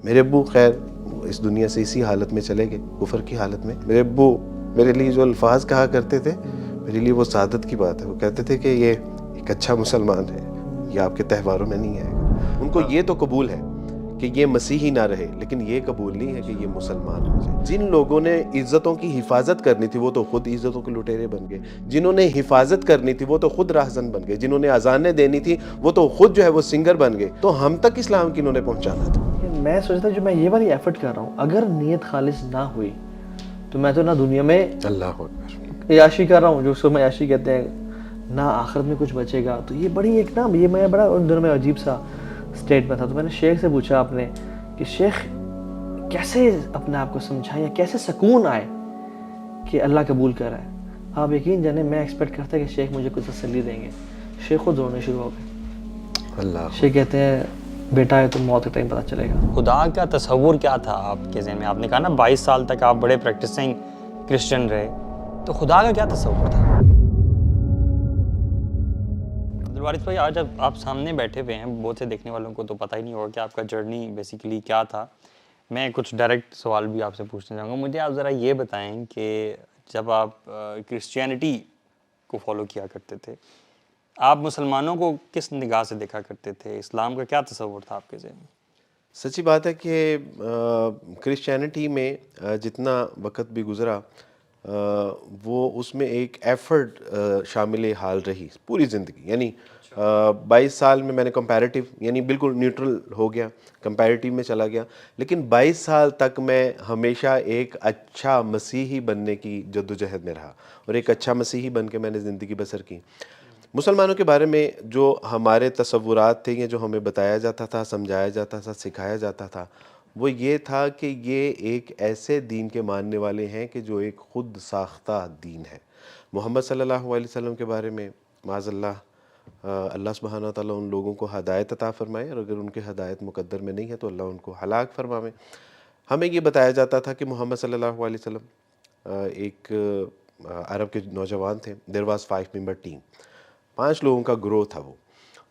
میرے ابو خیر اس دنیا سے اسی حالت میں چلے گئے، کفر کی حالت میں. میرے ابو میرے لیے جو الفاظ کہا کرتے تھے میرے لیے وہ سعادت کی بات ہے. وہ کہتے تھے کہ یہ ایک اچھا مسلمان ہے، یہ آپ کے تہواروں میں نہیں آئے گا. ان کو یہ تو قبول ہے کہ یہ مسیحی نہ رہے، لیکن یہ قبول نہیں ہے کہ یہ مسلمان ہو جائے. جن لوگوں نے عزتوں کی حفاظت کرنی تھی وہ تو خود عزتوں کے لٹیرے بن گئے، جنہوں نے حفاظت کرنی تھی وہ تو خود راہزن بن گئے، جنہوں نے اذانیں دینی تھی وہ تو خود جو ہے وہ سنگر بن گئے. تو ہم تک اسلام کنہوں نے پہنچانا تھا؟ میں سوچتا جو میں یہ والی ایفرٹ کر رہا ہوں، اگر نیت خالص نہ ہوئی تو میں تو نہ دنیا میں اللہ اکبر عیاشی کر رہا ہوں، جو اس کو میں عیاشی کہتے ہیں، نہ آخرت میں کچھ بچے گا. تو یہ بڑی ایک نا، یہ میں بڑا ان دنوں میں عجیب سا اسٹیٹ میں تھا. تو میں نے شیخ سے پوچھا آپ نے کہ شیخ کیسے اپنے آپ کو سمجھائیں یا کیسے سکون آئے کہ اللہ قبول کر رہا ہے. آپ یقین جانے میں ایکسپیکٹ کرتا کہ شیخ مجھے کچھ تسلی دیں گے. شیخ خود رونے شروع ہو گئے. اللہ شیخ کہتے ہیں بیٹا ہے تو موت کے ٹائم پتہ چلے گا. خدا کا تصور کیا تھا آپ کے ذہن میں؟ آپ نے کہا نا 22 سال تک آپ بڑے پریکٹسنگ کرسچن رہے، تو خدا کا کیا تصور تھا؟ عبدالوارث بھائی، آج آپ سامنے بیٹھے ہوئے ہیں، بہت سے دیکھنے والوں کو تو پتہ ہی نہیں ہوگا کہ آپ کا جرنی بیسیکلی کیا تھا. میں کچھ ڈائریکٹ سوال بھی آپ سے پوچھنا چاہوں گا. مجھے آپ ذرا یہ بتائیں کہ جب آپ کرسچینٹی کو فالو کیا کرتے تھے، آپ مسلمانوں کو کس نگاہ سے دیکھا کرتے تھے؟ اسلام کا کیا تصور تھا آپ کے ذہن میں؟ سچی بات ہے کہ کرسچینٹی میں جتنا وقت بھی گزرا وہ اس میں ایک ایفرٹ شامل حال رہی پوری زندگی. یعنی 22 سال میں نے کمپیریٹیو یعنی بالکل نیوٹرل ہو گیا، کمپیریٹیو میں چلا گیا، لیکن 22 سال تک میں ہمیشہ ایک اچھا مسیحی بننے کی جدوجہد میں رہا اور ایک اچھا مسیحی بن کے میں نے زندگی بسر کی. مسلمانوں کے بارے میں جو ہمارے تصورات تھے یا جو ہمیں بتایا جاتا تھا، سمجھایا جاتا تھا، سکھایا جاتا تھا، وہ یہ تھا کہ یہ ایک ایسے دین کے ماننے والے ہیں کہ جو ایک خود ساختہ دین ہے. محمد صلی اللہ علیہ وسلم کے بارے میں معاذ اللہ اللہ سبحانہ تعالیٰ ان لوگوں کو ہدایت عطا فرمائے، اور اگر ان کے ہدایت مقدر میں نہیں ہے تو اللہ ان کو ہلاک فرمائے. ہمیں یہ بتایا جاتا تھا کہ محمد صلی اللہ علیہ وسلم ایک عرب کے نوجوان تھے. دیر واز 5 ممبر ٹیم، 5 لوگوں کا گروہ تھا وہ.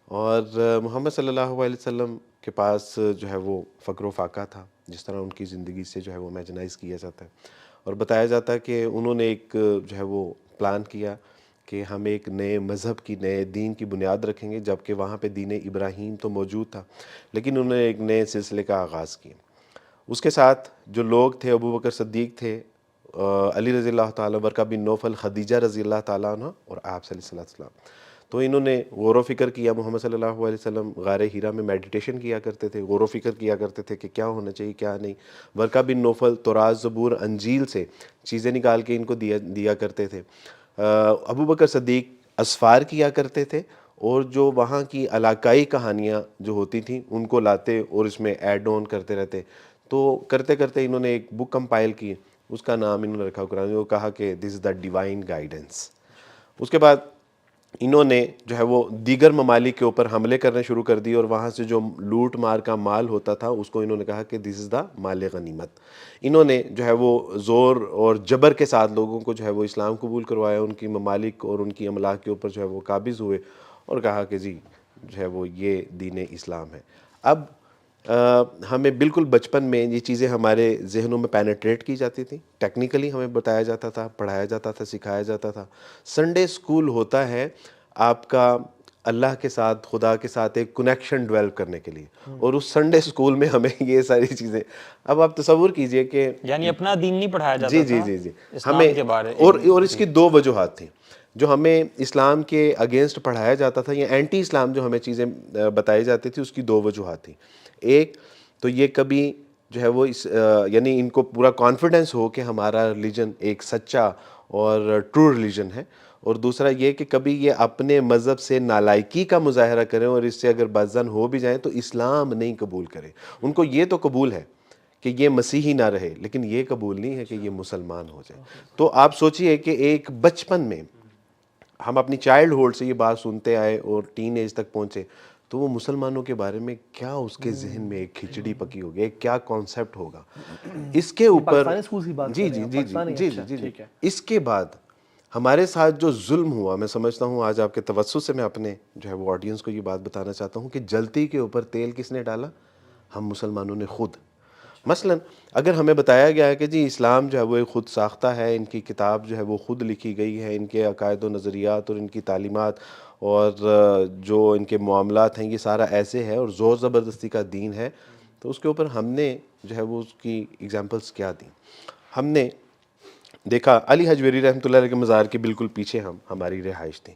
اور محمد صلی اللہ علیہ وسلم کے پاس جو ہے وہ فقر و فاقہ تھا، جس طرح ان کی زندگی سے جو ہے وہ امیجنائز کیا جاتا ہے. اور بتایا جاتا ہے کہ انہوں نے ایک جو ہے وہ پلان کیا کہ ہم ایک نئے مذہب کی، نئے دین کی بنیاد رکھیں گے، جبکہ وہاں پہ دین ابراہیم تو موجود تھا، لیکن انہوں نے ایک نئے سلسلے کا آغاز کیا. اس کے ساتھ جو لوگ تھے، ابو بکر صدیق تھے، علی رضی اللہ تعالیٰ، ورقہ بن نوفل، خدیجہ رضی اللہ تعالیٰ عنہ، اور آپ صلی اللہ علیہ وسلم. تو انہوں نے غور و فکر کیا. محمد صلی اللہ علیہ وسلم غار ہیرا میں میڈیٹیشن کیا کرتے تھے، غور و فکر کیا کرتے تھے کہ کیا ہونا چاہیے کیا نہیں. ورقہ بن نوفل تورات، زبور، انجیل سے چیزیں نکال کے ان کو دیا کرتے تھے. ابو بکر صدیق اسفار کیا کرتے تھے، اور جو وہاں کی علاقائی کہانیاں جو ہوتی تھیں ان کو لاتے اور اس میں ایڈ آن کرتے رہتے. تو کرتے کرتے انہوں نے ایک بک کمپائل کی، اس کا نام انہوں نے رکھا قرآن. وہ کہا کہ دس از دا ڈیوائن گائیڈنس. اس کے بعد انہوں نے جو ہے وہ دیگر ممالک کے اوپر حملے کرنے شروع کر دی، اور وہاں سے جو لوٹ مار کا مال ہوتا تھا اس کو انہوں نے کہا کہ دس از دا مال غنیمت. انہوں نے جو ہے وہ زور اور جبر کے ساتھ لوگوں کو جو ہے وہ اسلام قبول کروایا، ان کی ممالک اور ان کی املاک کے اوپر جو ہے وہ قابض ہوئے، اور کہا کہ جی جو ہے وہ یہ دین اسلام ہے. اب ہمیں بالکل بچپن میں یہ چیزیں ہمارے ذہنوں میں پینیٹریٹ کی جاتی تھیں، ٹیکنیکلی ہمیں بتایا جاتا تھا، پڑھایا جاتا تھا، سکھایا جاتا تھا. سنڈے اسکول ہوتا ہے آپ کا اللہ کے ساتھ، خدا کے ساتھ ایک کنیکشن ڈیولپ کرنے کے لیے، اور اس سنڈے اسکول میں ہمیں یہ ساری چیزیں، اب آپ تصور کیجئے کہ یعنی اپنا دین نہیں پڑھایا جاتا جی تھا جی جی جی اسلام ہمیں، کے بارے. اور اس کی 2 وجوہات تھیں جو ہمیں اسلام کے اگینسٹ پڑھایا جاتا تھا، یا اینٹی اسلام جو ہمیں چیزیں بتائی جاتی تھی، اس کی 2 وجوہات تھیں. ایک تو یہ کبھی جو ہے وہ یعنی ان کو پورا کانفیڈنس ہو کہ ہمارا ریلیجن ایک سچا اور ٹرو ریلیجن ہے، اور دوسرا یہ کہ کبھی یہ اپنے مذہب سے نالائکی کا مظاہرہ کریں اور اس سے اگر بدظن ہو بھی جائیں تو اسلام نہیں قبول کریں. ان کو یہ تو قبول ہے کہ یہ مسیحی نہ رہے، لیکن یہ قبول نہیں ہے کہ یہ مسلمان ہو جائے. تو آپ سوچئے کہ ایک بچپن میں ہم اپنی چائلڈ ہوڈ سے یہ بات سنتے آئے اور ٹین ایج تک پہنچے، تو وہ مسلمانوں کے بارے میں کیا اس کے ذہن میں ایک کھچڑی پکی ہوگی، ایک کیا کانسیپٹ ہوگا. اس کے اوپر پاکستانی اسکول کی بات جی کر رہے جی ہیں جی جی پاکستانی، جی اچھا جی جی ٹھیک ہے. اس کے بعد ہمارے ساتھ جو ظلم ہوا، میں سمجھتا ہوں آج آپ کے توسط سے میں اپنے جو ہے وہ آڈینس کو یہ بات بتانا چاہتا ہوں کہ جلتی کے اوپر تیل کس نے ڈالا؟ ہم مسلمانوں نے خود. مثلاً اگر ہمیں بتایا گیا ہے کہ جی اسلام جو ہے وہ ایک خود ساختہ ہے، ان کی کتاب جو ہے وہ خود لکھی گئی ہے، ان کے عقائد و نظریات اور ان کی تعلیمات اور جو ان کے معاملات ہیں یہ سارا ایسے ہے اور زور زبردستی کا دین ہے، تو اس کے اوپر ہم نے جو ہے وہ اس کی ایگزامپلس کیا دیں؟ ہم نے دیکھا علی حجویری رحمۃ اللہ علیہ کے مزار کے بالکل پیچھے ہماری رہائش تھی،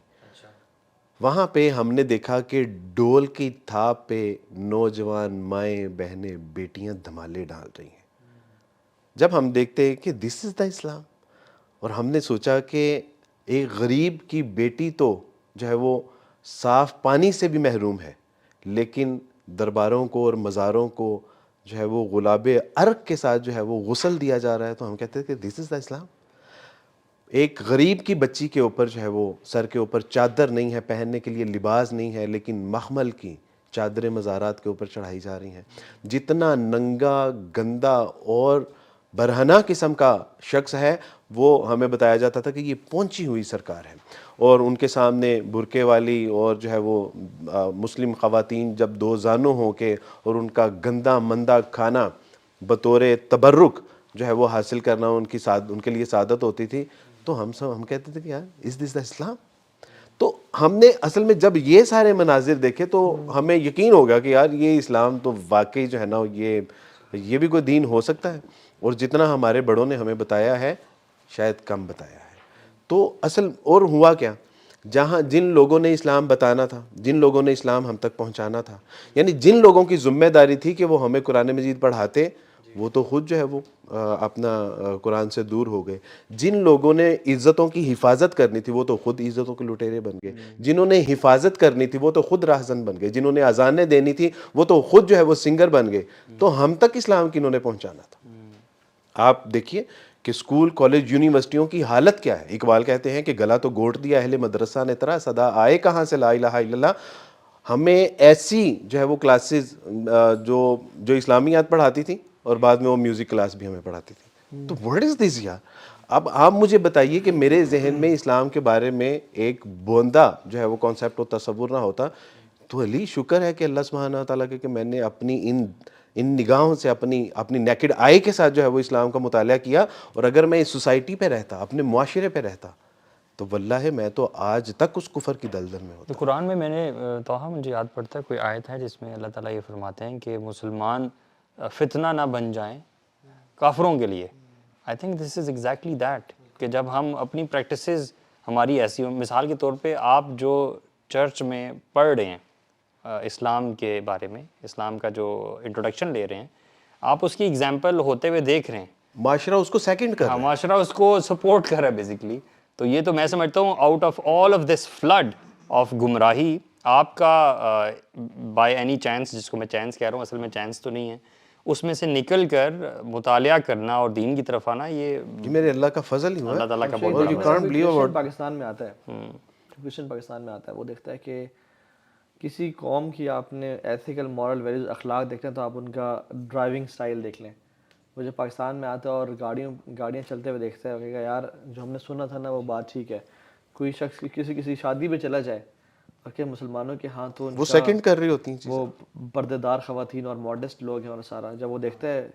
وہاں پہ ہم نے دیکھا کہ ڈول کی تھاپ پہ نوجوان مائیں بہنیں بیٹیاں دھمالے ڈال رہی ہیں. جب ہم دیکھتے ہیں کہ دس از دا اسلام، اور ہم نے سوچا کہ ایک غریب کی بیٹی تو جو ہے وہ صاف پانی سے بھی محروم ہے، لیکن درباروں کو اور مزاروں کو جو ہے وہ گلاب عرق کے ساتھ جو ہے وہ غسل دیا جا رہا ہے، تو ہم کہتے ہیں کہ دس از دا اسلام. ایک غریب کی بچی کے اوپر جو ہے وہ سر کے اوپر چادر نہیں ہے، پہننے کے لیے لباس نہیں ہے، لیکن مخمل کی چادریں مزارات کے اوپر چڑھائی جا رہی ہیں. جتنا ننگا گندا اور برہنہ قسم کا شخص ہے وہ ہمیں بتایا جاتا تھا کہ یہ پہنچی ہوئی سرکار ہے، اور ان کے سامنے برقعے والی اور جو ہے وہ مسلم خواتین جب دو زانوں ہو کے اور ان کا گندا مندہ کھانا بطور تبرک جو ہے وہ حاصل کرنا ان کے لیے سعادت ہوتی تھی، تو ہم کہتے تھے کہ یار از دس دا اسلام؟ تو ہم نے اصل میں جب یہ سارے مناظر دیکھے تو ہمیں یقین ہو گیا کہ یار یہ اسلام تو واقعی جو ہے نا یہ بھی کوئی دین ہو سکتا ہے، اور جتنا ہمارے بڑوں نے ہمیں بتایا ہے شاید کم بتایا ہے. تو اصل اور ہوا کیا، جن لوگوں نے اسلام بتانا تھا، جن لوگوں نے اسلام ہم تک پہنچانا تھا، یعنی جن لوگوں کی ذمہ داری تھی کہ وہ ہمیں قرآن مجید پڑھاتے، وہ تو خود جو ہے وہ اپنا قرآن سے دور ہو گئے. جن لوگوں نے عزتوں کی حفاظت کرنی تھی وہ تو خود عزتوں کے لٹیرے بن گئے. جنہوں نے حفاظت کرنی تھی وہ تو خود راہزن بن گئے. جنہوں نے اذانیں دینی تھی وہ تو خود جو ہے وہ سنگر بن گئے. تو ہم تک اسلام کنہوں نے پہنچانا تھا؟ آپ دیکھیے کہ اسکول کالج یونیورسٹیوں کی حالت کیا ہے. اقبال کہتے ہیں کہ گلا تو گھونٹ دیا اہل مدرسہ نے ترا، صدا آئے کہاں سے لا الہ الا اللہ. ہمیں ایسی جو ہے وہ کلاسز جو اسلامیات پڑھاتی تھی اور بعد میں وہ میوزک کلاس بھی ہمیں پڑھاتی تھی. تو what is this یار؟ اب آپ مجھے بتائیے کہ میرے ذہن میں اسلام کے بارے میں ایک بوندا جو ہے وہ کانسیپٹ و تصور نہ ہوتا تو علی شکر ہے کہ اللہ سبحانہ تعالیٰ کہ میں نے اپنی ان نگاہوں سے اپنی نیکڈ آئی کے ساتھ جو ہے وہ اسلام کا مطالعہ کیا. اور اگر میں اس سوسائٹی پہ رہتا، اپنے معاشرے پہ رہتا، تو واللہ میں تو آج تک اس کفر کی دلدل میں ہوتا. تو قرآن میں نے توہا مجھے یاد پڑتا ہے کوئی آیت ہے جس میں اللہ تعالیٰ یہ فرماتے ہیں کہ مسلمان فتنہ نہ بن جائیں کافروں کے لیے. I think this is exactly that, کہ جب ہم اپنی پریکٹسز ہماری ایسی ہوں، مثال کے طور پہ آپ جو چرچ میں پڑھ رہے ہیں اسلام کے بارے میں، اسلام کا جو انٹروڈکشن لے رہے ہیں، آپ اس کی ایگزامپل ہوتے ہوئے دیکھ رہے ہیں، معاشرہ اس کو سیکنڈ کر رہا ہے. معاشرہ اس کو سپورٹ کر رہا ہے بیسیکلی. تو یہ تو میں سمجھتا ہوں out of all of this flood of گمراہی، آپ کا بائی اینی چانس، جس کو میں چانس کہہ رہا ہوں، اصل میں چانس تو نہیں ہے، اس میں سے نکل کر مطالعہ کرنا اور دین کی طرف آنا، یہ میرے اللہ کا فضل ہی ہوا. اللہ تعالیٰ کا بہت اور بڑا you can't believe about Pakistan میں آتا ہے، کرسچن پاکستان میں آتا ہے، وہ دیکھتا ہے کہ کسی قوم کی آپ نے ایتھیکل مورل ویلیوز اخلاق دیکھتے ہیں تو آپ ان کا ڈرائیونگ سٹائل دیکھ لیں. وہ جب پاکستان میں آتا ہے اور گاڑیاں چلتے ہوئے دیکھتا ہے، وہ کہے گا یار جو ہم نے سنا تھا نا وہ بات ٹھیک ہے. کوئی شخص کسی شادی پہ چلا جائے اور کہ مسلمانوں کے ہاں تو وہ سیکنڈ کر رہی ہوتی ہیں، وہ پردے دار خواتین اور ماڈسٹ لوگ ہیں، اور سارا جب وہ دیکھتا ہے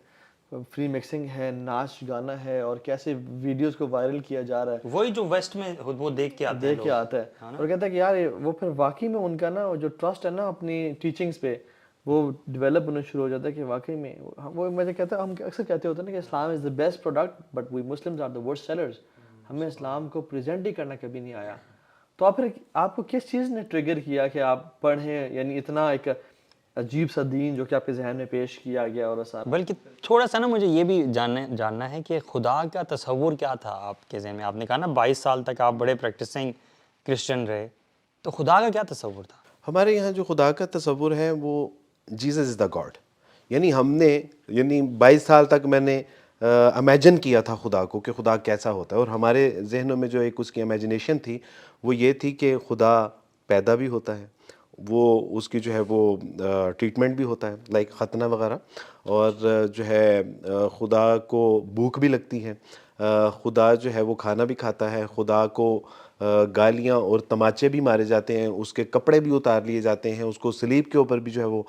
فری مکسنگ ہے، ناچ گانا ہے، اور کیسے ویڈیوز کو وائرل کیا جا رہا ہے، وہی جو ویسٹ میں وہ دیکھ کے آتا ہے اور کہتا ہے کہ یار وہ پھر واقعی میں ان کا نا جو ٹرسٹ ہے نا اپنی ٹیچنگز پہ وہ ڈیولپ ہونا شروع ہو جاتا ہے کہ واقعی میں وہ مجھے کہتا ہے، ہم اکثر کہتے ہوتے ہیں نا کہ Islam is the best product but we Muslims are the worst sellers. ہمیں اسلام کو پریزنٹ ہی کرنا کبھی نہیں آیا. تو آپ کو کس چیز نے ٹریگر کیا کہ آپ پڑھیں، یعنی اتنا ایک عجیب سا دین جو کہ آپ کے ذہن میں پیش کیا گیا اور سارا؟ بلکہ تھوڑا سا نا مجھے یہ بھی جاننا ہے کہ خدا کا تصور کیا تھا آپ کے ذہن میں. آپ نے کہا نا 22 سال تک آپ بڑے پریکٹسنگ کرسچن رہے، تو خدا کا کیا تصور تھا؟ ہمارے یہاں جو خدا کا تصور ہے وہ جیزس از دا گاڈ. یعنی 22 سال تک میں نے امیجن کیا تھا خدا کو کہ خدا کیسا ہوتا ہے، اور ہمارے ذہنوں میں جو ایک اس کی امیجنیشن تھی وہ یہ تھی کہ خدا پیدا بھی ہوتا ہے، وہ اس کی جو ہے وہ ٹریٹمنٹ بھی ہوتا ہے لائک ختنہ وغیرہ، اور جو ہے خدا کو بھوک بھی لگتی ہے، خدا جو ہے وہ کھانا بھی کھاتا ہے، خدا کو گالیاں اور تماچے بھی مارے جاتے ہیں، اس کے کپڑے بھی اتار لیے جاتے ہیں، اس کو صلیب کے اوپر بھی جو ہے وہ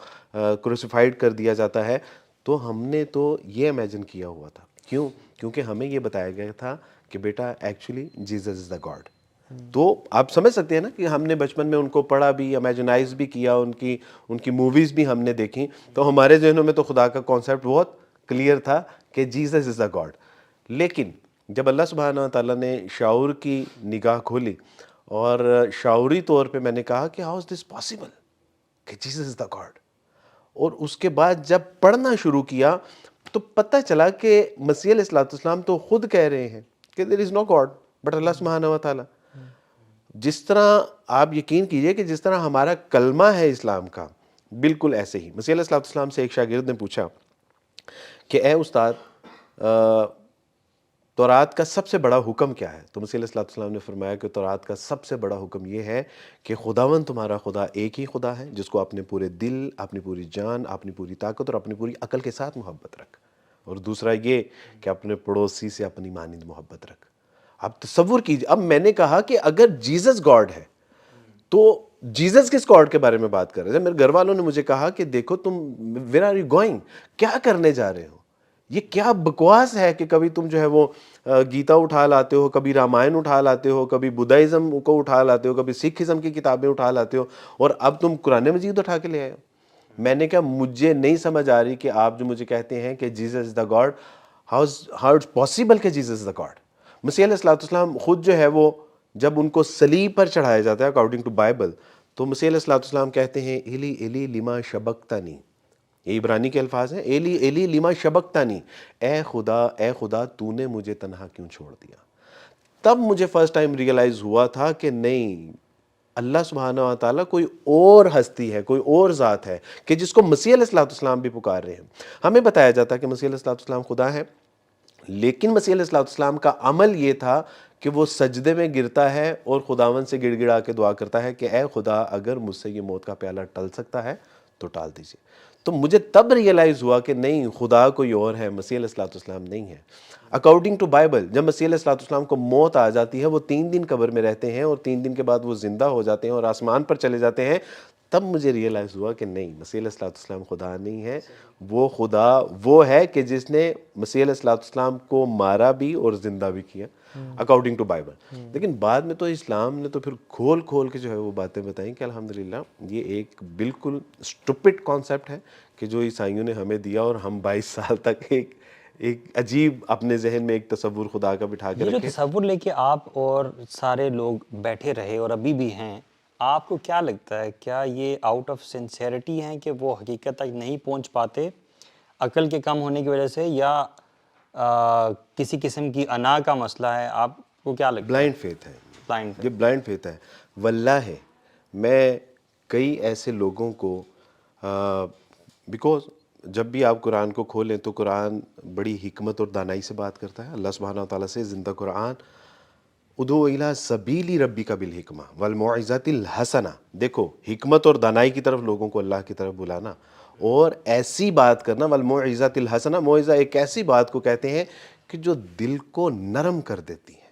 کروسیفائڈ کر دیا جاتا ہے. تو ہم نے تو یہ امیجن کیا ہوا تھا. کیوں؟ کیونکہ ہمیں یہ بتایا گیا تھا کہ بیٹا actually Jesus is the God. تو آپ سمجھ سکتے ہیں نا کہ ہم نے بچپن میں ان کو پڑھا بھی, امیجنائز بھی کیا, ان کی موویز بھی ہم نے دیکھی, تو ہمارے ذہنوں میں تو خدا کا کانسیپٹ بہت کلیئر تھا کہ جیزس از دا گاڈ. لیکن جب اللہ سبحانہ و تعالیٰ نے شعور کی نگاہ کھولی اور شعوری طور پہ میں نے کہا کہ ہاؤ از دس پاسبل کہ جیزس از دا گاڈ, اور اس کے بعد جب پڑھنا شروع کیا تو پتہ چلا کہ مسیح علیہ الصلوۃ والسلام تو خود کہہ رہے ہیں کہ دیر از نو گاڈ بٹ اللہ سبحانہ و تعالیٰ. جس طرح آپ یقین کیجئے کہ جس طرح ہمارا کلمہ ہے اسلام کا, بالکل ایسے ہی مسیح علیہ الصلوۃ والسلام سے ایک شاگرد نے پوچھا کہ اے استاد تورات کا سب سے بڑا حکم کیا ہے؟ تو مسیح علیہ الصلوۃ والسلام نے فرمایا کہ تورات کا سب سے بڑا حکم یہ ہے کہ خداوند تمہارا خدا ایک ہی خدا ہے جس کو اپنے پورے دل, اپنی پوری جان, اپنی پوری طاقت اور اپنی پوری عقل کے ساتھ محبت رکھ, اور دوسرا یہ کہ اپنے پڑوسی سے اپنی مانند محبت رکھ. اب تصور کیجیے, اب میں نے کہا کہ اگر جیزس گاڈ ہے تو جیزس کس گاڈ کے بارے میں بات کر رہے ہیں؟ میرے گھر والوں نے مجھے کہا کہ دیکھو تم ویئر آر یو گوئنگ, کیا کرنے جا رہے ہو, یہ کیا بکواس ہے کہ کبھی تم جو ہے وہ گیتا اٹھا لاتے ہو, کبھی رامائن اٹھا لاتے ہو, کبھی بدھائزم کو اٹھا لاتے ہو, کبھی سکھ ازم کی کتابیں اٹھا لاتے ہو, اور اب تم قرآن مجید اٹھا کے لے آئے ہو. میں نے کہا مجھے نہیں سمجھ آ رہی کہ آپ جو مجھے کہتے ہیں کہ Jesus is the God, how it's possible کہ جیزس از دا گاڈ. مسیح علیہ الصلوۃ والسلام خود جو ہے وہ جب ان کو صلیب پر چڑھایا جاتا ہے اکارڈنگ ٹو بائبل, تو مسیح علیہ الصلوۃ والسلام کہتے ہیں ایلی ایلی لما شبقتنی, یہ عبرانی کے الفاظ ہیں, ایلی ایلی لما شبقتنی, اے خدا تو نے مجھے تنہا کیوں چھوڑ دیا. تب مجھے فرسٹ ٹائم ریئلائز ہوا تھا کہ نہیں, اللہ سبحانہ و تعالیٰ کوئی اور ہستی ہے, کوئی اور ذات ہے کہ جس کو مسیح علیہ الصلوۃ والسلام بھی پکار رہے ہیں. ہمیں بتایا جاتا ہے کہ مسیح علیہ الصلوۃ والسلام خدا ہے, لیکن مسیح علیہ الصلوۃ والسلام کا عمل یہ تھا کہ وہ سجدے میں گرتا ہے اور خداوند سے گڑ گڑا کے دعا کرتا ہے کہ اے خدا اگر مجھ سے یہ موت کا پیالہ ٹل سکتا ہے تو ٹال دیجیے. تو مجھے تب ریئلائز ہوا کہ نہیں, خدا کوئی اور ہے, مسیح علیہ الصلوۃ والسلام نہیں ہے. اکارڈنگ ٹو بائبل جب مسیح علیہ الصلوۃ والسلام کو موت آ جاتی ہے, وہ 3 دن قبر میں رہتے ہیں اور 3 دن کے بعد وہ زندہ ہو جاتے ہیں اور آسمان پر چلے جاتے ہیں. تب مجھے ریئلائز ہوا کہ نہیں, مسیح علیہ الصلوۃ والسلام خدا نہیں ہے, وہ خدا وہ ہے کہ جس نے مسیح علیہ الصلوۃ والسلام کو مارا بھی اور زندہ بھی کیا اکارڈنگ ٹو بائبل. لیکن بعد میں تو اسلام نے تو پھر کھول کھول کے جو ہے وہ باتیں بتائیں کہ الحمدللہ یہ ایک بالکل اسٹوپڈ کانسیپٹ ہے کہ جو عیسائیوں نے ہمیں دیا, اور ہم 22 سال تک ایک عجیب اپنے ذہن میں ایک تصور خدا کا بٹھا کے یہ جو رکھے. تصور لے کے آپ اور سارے لوگ بیٹھے رہے اور ابھی بھی ہیں, آپ کو کیا لگتا ہے, کیا یہ آؤٹ آف سنسیئرٹی ہیں کہ وہ حقیقت تک نہیں پہنچ پاتے عقل کے کم ہونے کی وجہ سے, یا کسی قسم کی انا کا مسئلہ ہے؟ آپ کو کیا لگتا ہے؟ بلائنڈ فیتھ ہے, بلائنڈ یہ بلائنڈ فیتھ ہے. واللہ میں کئی ایسے لوگوں کو بیکوز جب بھی آپ قرآن کو کھولیں تو قرآن بڑی حکمت اور دانائی سے بات کرتا ہے. اللہ سبحانہ و تعالیٰ سے زندہ قرآن, ادعو الی سبیل ربک بالحکمہ والموعظۃ الحسنہ, دیکھو حکمت اور دانائی کی طرف لوگوں کو اللہ کی طرف بلانا اور ایسی بات کرنا. والموعظۃ الحسنہ, موعظہ ایک ایسی بات کو کہتے ہیں کہ جو دل کو نرم کر دیتی ہے.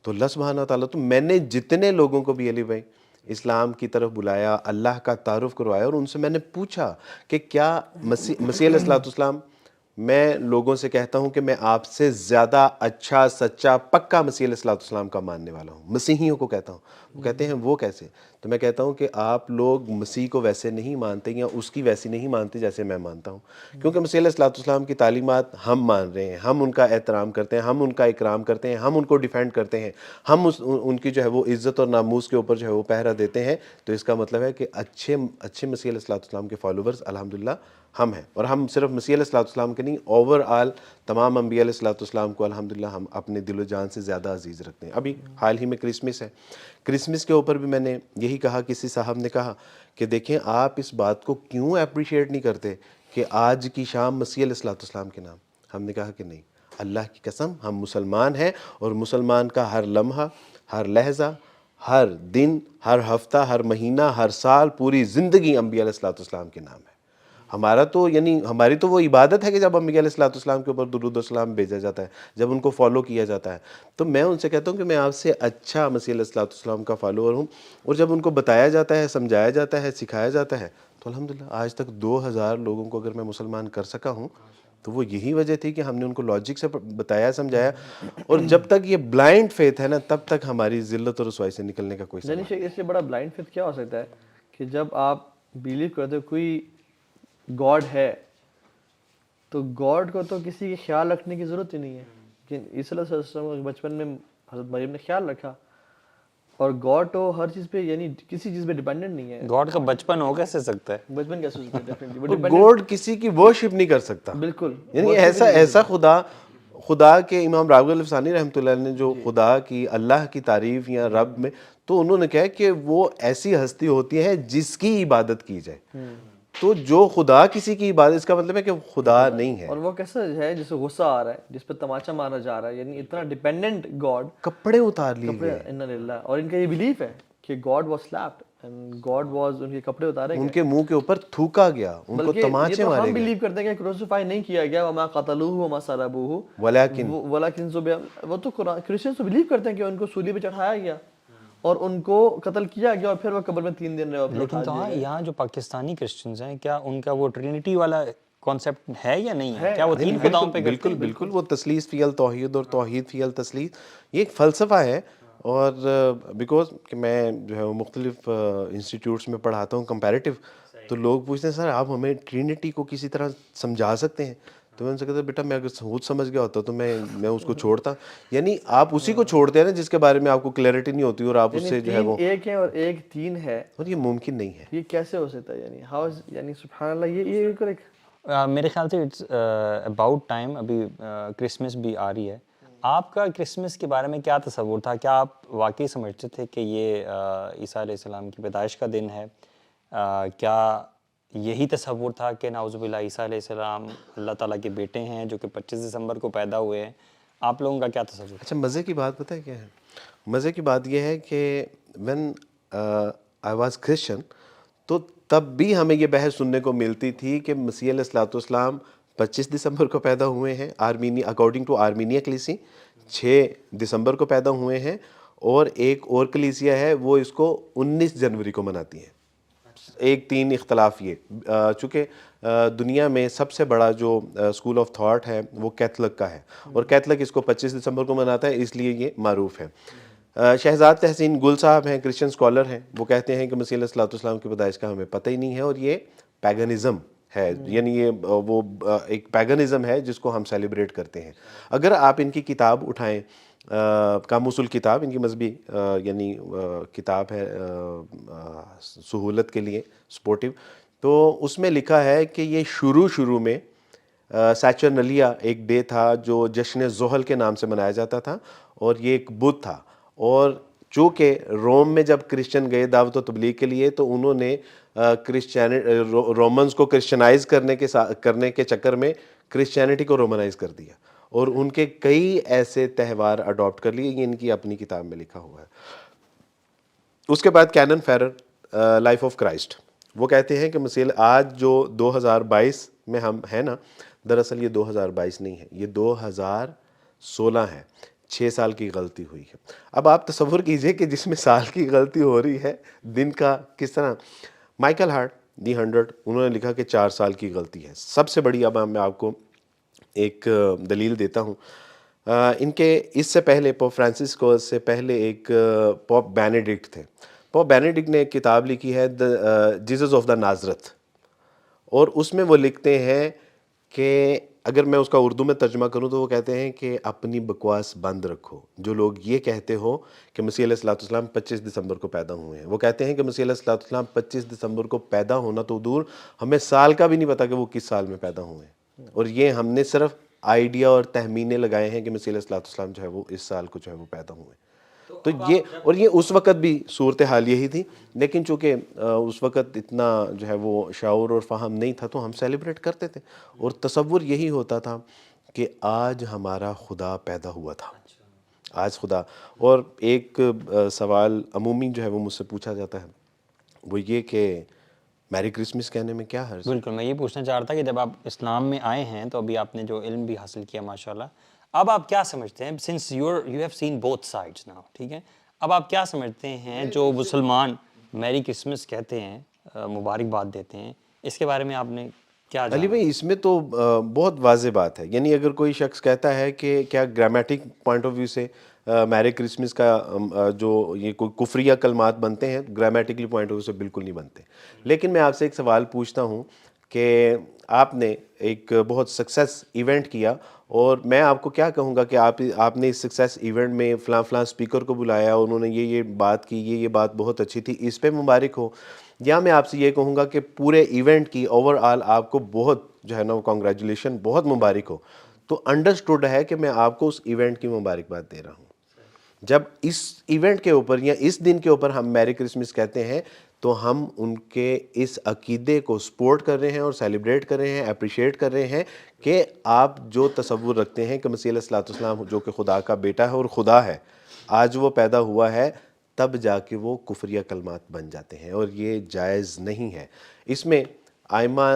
تو اللہ سبحانہ و تعالیٰ, تو میں نے جتنے لوگوں کو بھی علی بھائی اسلام کی طرف بلایا, اللہ کا تعارف کروایا, اور ان سے میں نے پوچھا کہ کیا مسیح علیہ الصلوۃ والسلام, میں لوگوں سے کہتا ہوں کہ میں آپ سے زیادہ اچھا سچا پکا مسیح علیہ الصلوۃ والسلام کا ماننے والا ہوں. مسیحیوں کو کہتا ہوں. وہ کہتے ہیں وہ کیسے؟ تو میں کہتا ہوں کہ آپ لوگ مسیح کو ویسے نہیں مانتے یا اس کی ویسی نہیں مانتے جیسے میں مانتا ہوں, کیونکہ مسیح علیہ الصلوۃ والسلام کی تعلیمات ہم مان رہے ہیں, ہم ان کا احترام کرتے ہیں, ہم ان کا اکرام کرتے ہیں, ہم ان کو ڈیفینڈ کرتے ہیں, ہم ان کی جو ہے وہ عزت اور ناموس کے اوپر جو ہے وہ پہرا دیتے ہیں. تو اس کا مطلب ہے کہ اچھے مسیح علیہ الصلوۃ والسلام کے فالوورز الحمدللہ ہم ہیں. اور ہم صرف مسیح علیہ الصلوۃ والسلام کے نہیں, اوور آل تمام انبیاء علیہ الصلوۃ والسلام کو الحمدللہ ہم اپنے دل و جان سے زیادہ عزیز رکھتے ہیں. ابھی حال ہی میں کرسمس ہے, کرسمس کے اوپر بھی میں نے یہی کہا, کسی صاحب نے کہا کہ دیکھیں آپ اس بات کو کیوں اپریشیٹ نہیں کرتے کہ آج کی شام مسیح علیہ الصلوۃ والسلام کے نام. ہم نے کہا کہ نہیں, اللہ کی قسم ہم مسلمان ہیں, اور مسلمان کا ہر لمحہ, ہر لحظہ, ہر دن, ہر ہفتہ, ہر مہینہ, ہر سال, پوری زندگی انبیاء علیہ الصلوۃ والسلام کے نام ہے. ہمارا تو یعنی ہماری تو وہ عبادت ہے کہ جب انبیاء علیہ السلام کے اوپر درود و سلام بھیجا جاتا ہے، جب ان کو فالو کیا جاتا ہے. تو میں ان سے کہتا ہوں کہ میں آپ سے اچھا مسیح علیہ السلام کا فالوور ہوں، اور جب ان کو بتایا جاتا ہے، سمجھایا جاتا ہے، سکھایا جاتا ہے، تو الحمدللہ آج تک 2000 لوگوں کو اگر میں مسلمان کر سکا ہوں تو وہ یہی وجہ تھی کہ ہم نے ان کو لاجک سے بتایا، سمجھایا. اور جب تک یہ بلائنڈ فیتھ ہے نا، تب تک ہماری ذلت اور رسوائی سے نکلنے کا کوئی یعنی سوال شیخ اس سے بڑا بلائنڈ فیتھ کیا ہو سکتا ہے کہ جب آپ بیلیو کرتے ہو کوئی گاڈ ہے تو گاڈ کو تو کسی کے خیال رکھنے کی ضرورت ہی نہیں ہے. لیکن عیسی علیہ السلام بچپن میں حضرت مریم نے خیال رکھا، اور گاڈ تو ہر چیز پہ یعنی کسی چیز پہ ڈیپینڈنٹ نہیں ہے. گاڈ کا بچپن ہو کیسے سکتا ہے؟ بچپن کیسے ہو سکتا ہے؟ ڈیفینیٹلی وہ اور ڈیپینڈنٹ. گاڈ کسی کی ورشپ نہیں کر سکتا. بالکل یعنی ایسا خدا کے امام راغب الفسانی رحمۃ اللہ علیہ نے جو خدا کی، اللہ کی تعریف یا رب میں، تو انہوں نے کہا کہ وہ ایسی ہستی ہوتی ہے جس کی عبادت کی جائے. تو جو خدا کسی کی عبادت، اس کا مطلب ہے کہ خدا نہیں ہے. اور وہ کیسا ہے جسے غصہ آ رہا ہے، جس پہ تماچا مارا جا رہا ہے، یعنی اتنا ڈیپینڈنٹ گاڈ. کپڑے اتار لیے گئے. انا للہ. اور ان کا یہ بلیف ہے کہ God was slapped and God was, ان کے کپڑے اتارے ان گئے. کے منہ کے اوپر تھوکا گیا، ان کو بلکہ یہ تماچے تو مارے ہم گئے. بلیو کرتے ہیں کہ کروسیفائی نہیں کیا گیا، وما قتلوہ وما صلبوہ ولیکن ولکن ذبح. وہ تو کرسچنز تو بلیو کرتے ہیں کہ ان کو سولی پہ چڑھایا گیا اور ان کو قتل کیا گیا، اور پھر وہ قبر میں 3 دن رہے. لیکن تو یہاں جو پاکستانی کرسچنز ہیں، کیا ان کا وہ ٹرینٹی والا کانسیپٹ ہے یا نہیں ہے؟ کیا وہ 3 خداؤں پہ کرتے ہیں؟ بالکل وہ تثلیث فی التوحید اور توحید فی التثلیث، یہ ایک فلسفہ ہے. اور بیکاز کہ میں جو ہے وہ مختلف انسٹیٹیوٹس میں پڑھاتا ہوں کمپیریٹیو، تو لوگ پوچھتے ہیں سر آپ ہمیں ٹرینٹی کو کسی طرح سمجھا سکتے ہیں؟ تو میں ان سے کہتا بیٹا میں اگر خود سمجھ گیا ہوتا تو میں اس کو چھوڑتا. یعنی آپ اسی کو چھوڑتے ہیں نا جس کے بارے میں آپ کو کلیئرٹی نہیں ہوتی، اور آپ اس سے جو ہے وہ، ایک ہے اور ایک 3 ہے. اور یہ ممکن نہیں ہے. یہ کیسے ہو سکتا ہے؟ یعنی ہاؤ، یعنی سبحان اللہ. یہ ایک میرے خیال سے اٹس اباؤٹ ٹائم، ابھی کرسمس بھی آ رہی ہے. آپ کا کرسمس کے بارے میں کیا تصور تھا؟ کیا آپ واقعی سمجھتے تھے کہ یہ عیسیٰ علیہ السلام کی پیدائش کا دن ہے؟ کیا یہی تصور تھا کہ نعوذ باللہ عیسیٰ علیہ السلام اللہ تعالیٰ کے بیٹے ہیں جو کہ 25 دسمبر کو پیدا ہوئے ہیں؟ آپ لوگوں کا کیا تصور تھا؟ اچھا، مزے کی بات پتہ ہے کیا ہے؟ مزے کی بات یہ ہے کہ وین آئی واز کرسچن، تو تب بھی ہمیں یہ بحث سننے کو ملتی تھی کہ مسیح علیہ السلام 25 دسمبر کو پیدا ہوئے ہیں، اکارڈنگ ٹو آرمینیا کلیسی 6 دسمبر کو پیدا ہوئے ہیں، اور ایک اور کلیسیا ہے وہ اس کو 19 جنوری کو مناتی ہے. 3 اختلاف یہ، چونکہ دنیا میں سب سے بڑا جو اسکول آف تھاٹ ہے وہ کیتھولک کا ہے، اور کیتھولک اس کو 25 دسمبر کو مناتا ہے، اس لیے یہ معروف ہے. شہزاد تحسین گل صاحب ہیں، کرسچن اسکالر ہیں، وہ کہتے ہیں کہ مسیح علیہ السلام کی پیدائش کا ہمیں پتہ ہی نہیں ہے، اور یہ پیگنزم ہے. یعنی یہ وہ ایک پیگنزم ہے جس کو ہم سیلیبریٹ کرتے ہیں. اگر آپ ان کی کتاب اٹھائیں، قاموس الکتاب، ان کی مذہبی یعنی کتاب ہے سہولت کے لیے، سپورٹیو، تو اس میں لکھا ہے کہ یہ شروع میں سیچرنلیا ایک ڈے تھا جو جشن زحل کے نام سے منایا جاتا تھا، اور یہ ایک بدھ تھا. اور چونکہ روم میں جب کرسچن گئے دعوت و تبلیغ کے لیے، تو انہوں نے رومنز کو کرسچنائز کرنے کے چکر میں کرسچینٹی کو رومنائز کر دیا، اور ان کے کئی ایسے تہوار اڈاپٹ کر لیے. یہ ان کی اپنی کتاب میں لکھا ہوا ہے. اس کے بعد کینن فیرر لائف آف کرائسٹ، وہ کہتے ہیں کہ مسیح آج جو 2022 میں ہم ہیں نا، دراصل یہ 2022 نہیں ہے، یہ 2016 ہے. 6 سال کی غلطی ہوئی ہے. اب آپ تصور کیجئے کہ جس میں سال کی غلطی ہو رہی ہے، دن کا کس طرح. مائیکل ہارٹ دی 100، انہوں نے لکھا کہ 4 سال کی غلطی ہے. سب سے بڑی، اب میں آپ کو ایک دلیل دیتا ہوں. ان کے اس سے پہلے پوپ فرانسسکو سے پہلے ایک پوپ بینیڈکٹ تھے. پوپ بینیڈکٹ نے ایک کتاب لکھی ہے جیزس آف دا نازرت، اور اس میں وہ لکھتے ہیں کہ اگر میں اس کا اردو میں ترجمہ کروں تو وہ کہتے ہیں کہ اپنی بکواس بند رکھو. جو لوگ یہ کہتے ہو کہ مسیح علیہ السلام 25 دسمبر کو پیدا ہوئے ہیں، وہ کہتے ہیں کہ مسیح علیہ السلام 25 دسمبر کو پیدا ہونا تو دور، ہمیں سال کا بھی نہیں پتا کہ وہ کس سال میں پیدا ہوئے ہیں، اور یہ ہم نے صرف آئیڈیا اور تخمینے لگائے ہیں کہ مسیح علیہ السلام جو ہے وہ اس سال کو جو ہے وہ پیدا ہوئے. تو یہ اس وقت بھی صورتحال یہی تھی، لیکن چونکہ اس وقت اتنا جو ہے وہ شعور اور فہم نہیں تھا تو ہم سیلیبریٹ کرتے تھے، اور تصور یہی ہوتا تھا کہ آج ہمارا خدا پیدا ہوا تھا، آج خدا. اور ایک سوال عمومی جو ہے وہ مجھ سے پوچھا جاتا ہے، وہ یہ کہ میری کرسمس کہنے میں کیا حرج؟ بالکل میں یہ پوچھنا چاہ رہا تھا کہ جب آپ اسلام میں آئے ہیں تو ابھی آپ نے جو علم بھی حاصل کیا ماشاءاللہ، اب آپ کیا سمجھتے ہیں since you have seen both sides now, ٹھیک ہے، اب آپ کیا سمجھتے ہیں جو مسلمان میری کرسمس کہتے ہیں، مبارکباد دیتے ہیں، اس کے بارے میں آپ نے کیا علی جانا؟ بھائی اس میں تو بہت واضح بات ہے، یعنی اگر کوئی شخص کہتا ہے کہ کیا گرامیٹک پوائنٹ آف ویو سے میری کرسمس کا جو یہ کوئی کفریہ کلمات بنتے ہیں، گرامیٹکلی پوائنٹ آف ویو سے بالکل نہیں بنتے. لیکن میں آپ سے ایک سوال پوچھتا ہوں کہ آپ نے ایک بہت سکسیس ایونٹ کیا، اور میں آپ کو کیا کہوں گا کہ آپ نے اس سکسیس ایونٹ میں فلاں فلاں اسپیکر کو بلایا، انہوں نے یہ بات کی، یہ بات بہت اچھی تھی، اس پہ مبارک ہو. یا میں آپ سے یہ کہوں گا کہ پورے ایونٹ کی اوور آل آپ کو بہت جو ہے نا وہ کانگریچولیشن، بہت مبارک ہو. تو انڈرسٹوڈ ہے کہ میں آپ کو اس ایونٹ کی مبارکباد دے رہا ہوں. جب اس ایونٹ کے اوپر یا اس دن کے اوپر ہم میری کرسمس کہتے ہیں تو ہم ان کے اس عقیدے کو سپورٹ کر رہے ہیں اور سیلیبریٹ کر رہے ہیں، اپریشیٹ کر رہے ہیں کہ آپ جو تصور رکھتے ہیں کہ مسیح علیہ السلام جو کہ خدا کا بیٹا ہے اور خدا ہے، آج وہ پیدا ہوا ہے، تب جا کے وہ کفریہ کلمات بن جاتے ہیں، اور یہ جائز نہیں ہے. اس میں آئمہ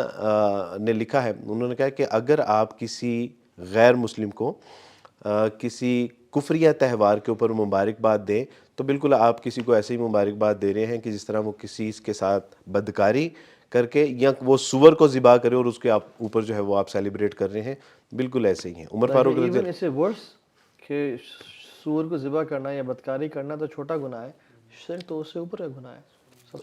نے لکھا ہے، انہوں نے کہا کہ اگر آپ کسی غیر مسلم کو کسی کفریہ تہوار کے اوپر مبارکباد دیں تو بالکل آپ کسی کو ایسے ہی مبارکباد دے رہے ہیں کہ جس طرح وہ کسی کے ساتھ بدکاری کر کے یا وہ سور کو ذبح کرے اور اس کے اوپر جو ہے وہ آپ سیلیبریٹ کر رہے ہیں، بالکل ایسے ہی ہیں. عمر فاروق رضی ایون اس سے ورس کہ سور کو ذبح کرنا یا بدکاری کرنا تو چھوٹا گناہ ہے، شرک تو اس سے اوپر کا گناہ ہے.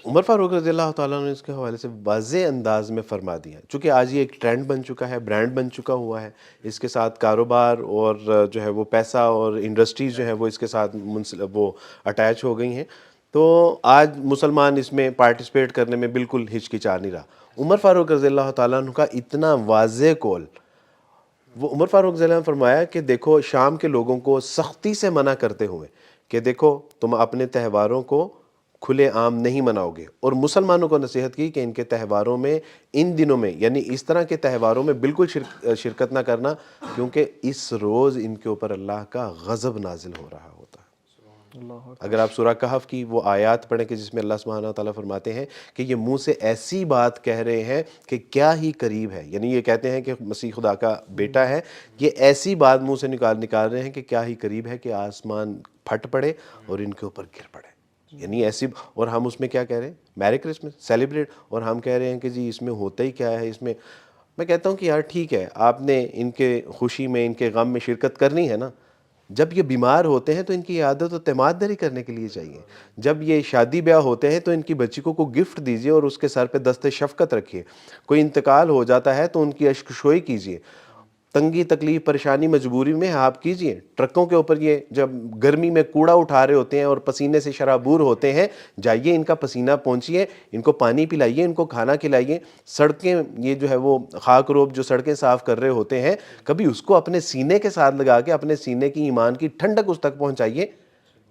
عمر فاروق رضی اللہ تعالیٰ نے اس کے حوالے سے واضح انداز میں فرما دیا، چونکہ آج یہ ایک ٹرینڈ بن چکا ہے، برانڈ بن چکا ہوا ہے، اس کے ساتھ کاروبار اور جو ہے وہ پیسہ اور انڈسٹریز جو ہے وہ اس کے ساتھ وہ اٹیچ ہو گئی ہیں. تو آج مسلمان اس میں پارٹیسپیٹ کرنے میں بالکل ہچکچا نہیں رہا. عمر فاروق رضی اللہ تعالیٰ عنہ کا اتنا واضح قول، وہ عمر فاروق رضی اللہ عنہ نے فرمایا کہ دیکھو شام کے لوگوں کو سختی سے منع کرتے ہوئے کہ دیکھو تم اپنے تہواروں کو کھلے عام نہیں مناؤ گے، اور مسلمانوں کو نصیحت کی کہ ان کے تہواروں میں، ان دنوں میں، یعنی اس طرح کے تہواروں میں بالکل شرکت نہ کرنا، کیونکہ اس روز ان کے اوپر اللہ کا غضب نازل ہو رہا ہوتا ہے. اگر آپ سورہ کہف کی وہ آیات پڑھیں کہ جس میں اللہ سبحانہ و تعالیٰ فرماتے ہیں کہ یہ منہ سے ایسی بات کہہ رہے ہیں کہ کیا ہی قریب ہے، یعنی یہ کہتے ہیں کہ مسیح خدا کا بیٹا ہے، یہ ایسی بات منہ سے نکال رہے ہیں کہ کیا ہی قریب ہے کہ آسمان پھٹ پڑے اور ان کے اوپر گر پڑے. یعنی ایسی، اور ہم اس میں کیا کہہ رہے ہیں؟ میری کرسمس سیلیبریٹ، اور ہم کہہ رہے ہیں کہ جی اس میں ہوتا ہی کیا ہے. اس میں کہتا ہوں کہ یار ٹھیک ہے، آپ نے ان کے خوشی میں، ان کے غم میں شرکت کرنی ہے نا. جب یہ بیمار ہوتے ہیں تو ان کی عادت و تیمارداری کرنے کے لیے چاہیے. جب یہ شادی بیاہ ہوتے ہیں تو ان کی بچی کو گفٹ دیجیے اور اس کے سر پہ دست شفقت رکھیے. کوئی انتقال ہو جاتا ہے تو ان کی اشکشوئی کیجیے. تنگی تکلیف پریشانی مجبوری میں آپ کیجئے. ٹرکوں کے اوپر یہ جب گرمی میں کوڑا اٹھا رہے ہوتے ہیں اور پسینے سے شرابور ہوتے ہیں، جائیے ان کا پسینہ پہنچیے، ان کو پانی پلائیے، ان کو کھانا کھلائیے. سڑکیں یہ جو ہے وہ خاک روب جو سڑکیں صاف کر رہے ہوتے ہیں، کبھی اس کو اپنے سینے کے ساتھ لگا کے اپنے سینے کی ایمان کی ٹھنڈک اس تک پہنچائیے.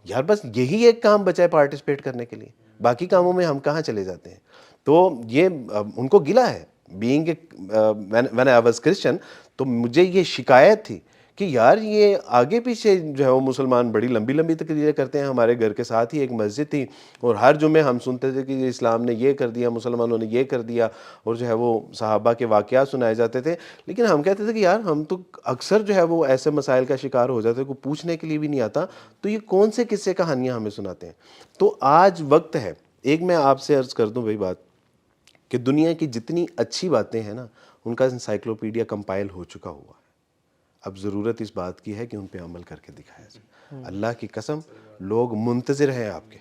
یار بس یہی ایک کام بچا ہے پارٹیسپیٹ کرنے کے لیے، باقی کاموں میں ہم کہاں چلے جاتے ہیں. تو یہ ان کو گلا ہے. Being when I was Christian تو مجھے یہ شکایت تھی کہ یار یہ آگے پیچھے جو ہے وہ مسلمان بڑی لمبی لمبی تقریریں کرتے ہیں. ہمارے گھر کے ساتھ ہی ایک مسجد تھی اور ہر جمعے ہم سنتے تھے کہ اسلام نے یہ کر دیا، مسلمانوں نے یہ کر دیا، اور جو ہے وہ صحابہ کے واقعات سنائے جاتے تھے. لیکن ہم کہتے تھے کہ یار ہم تو اکثر جو ہے وہ ایسے مسائل کا شکار ہو جاتے ہیں، کوئی پوچھنے کے لیے بھی نہیں آتا، تو یہ کون سے قصے کہانیاں ہمیں سناتے ہیں. تو آج وقت ہے، ایک میں آپ سے عرض کر دوں بھائی بات، کہ دنیا کی جتنی اچھی باتیں ہیں نا ان کا انسائکلوپیڈیا کمپائل ہو چکا ہوا ہے. اب ضرورت اس بات کی ہے کہ ان پہ عمل کر کے دکھایا جائے. اللہ کی قسم لوگ منتظر ہیں، آپ کے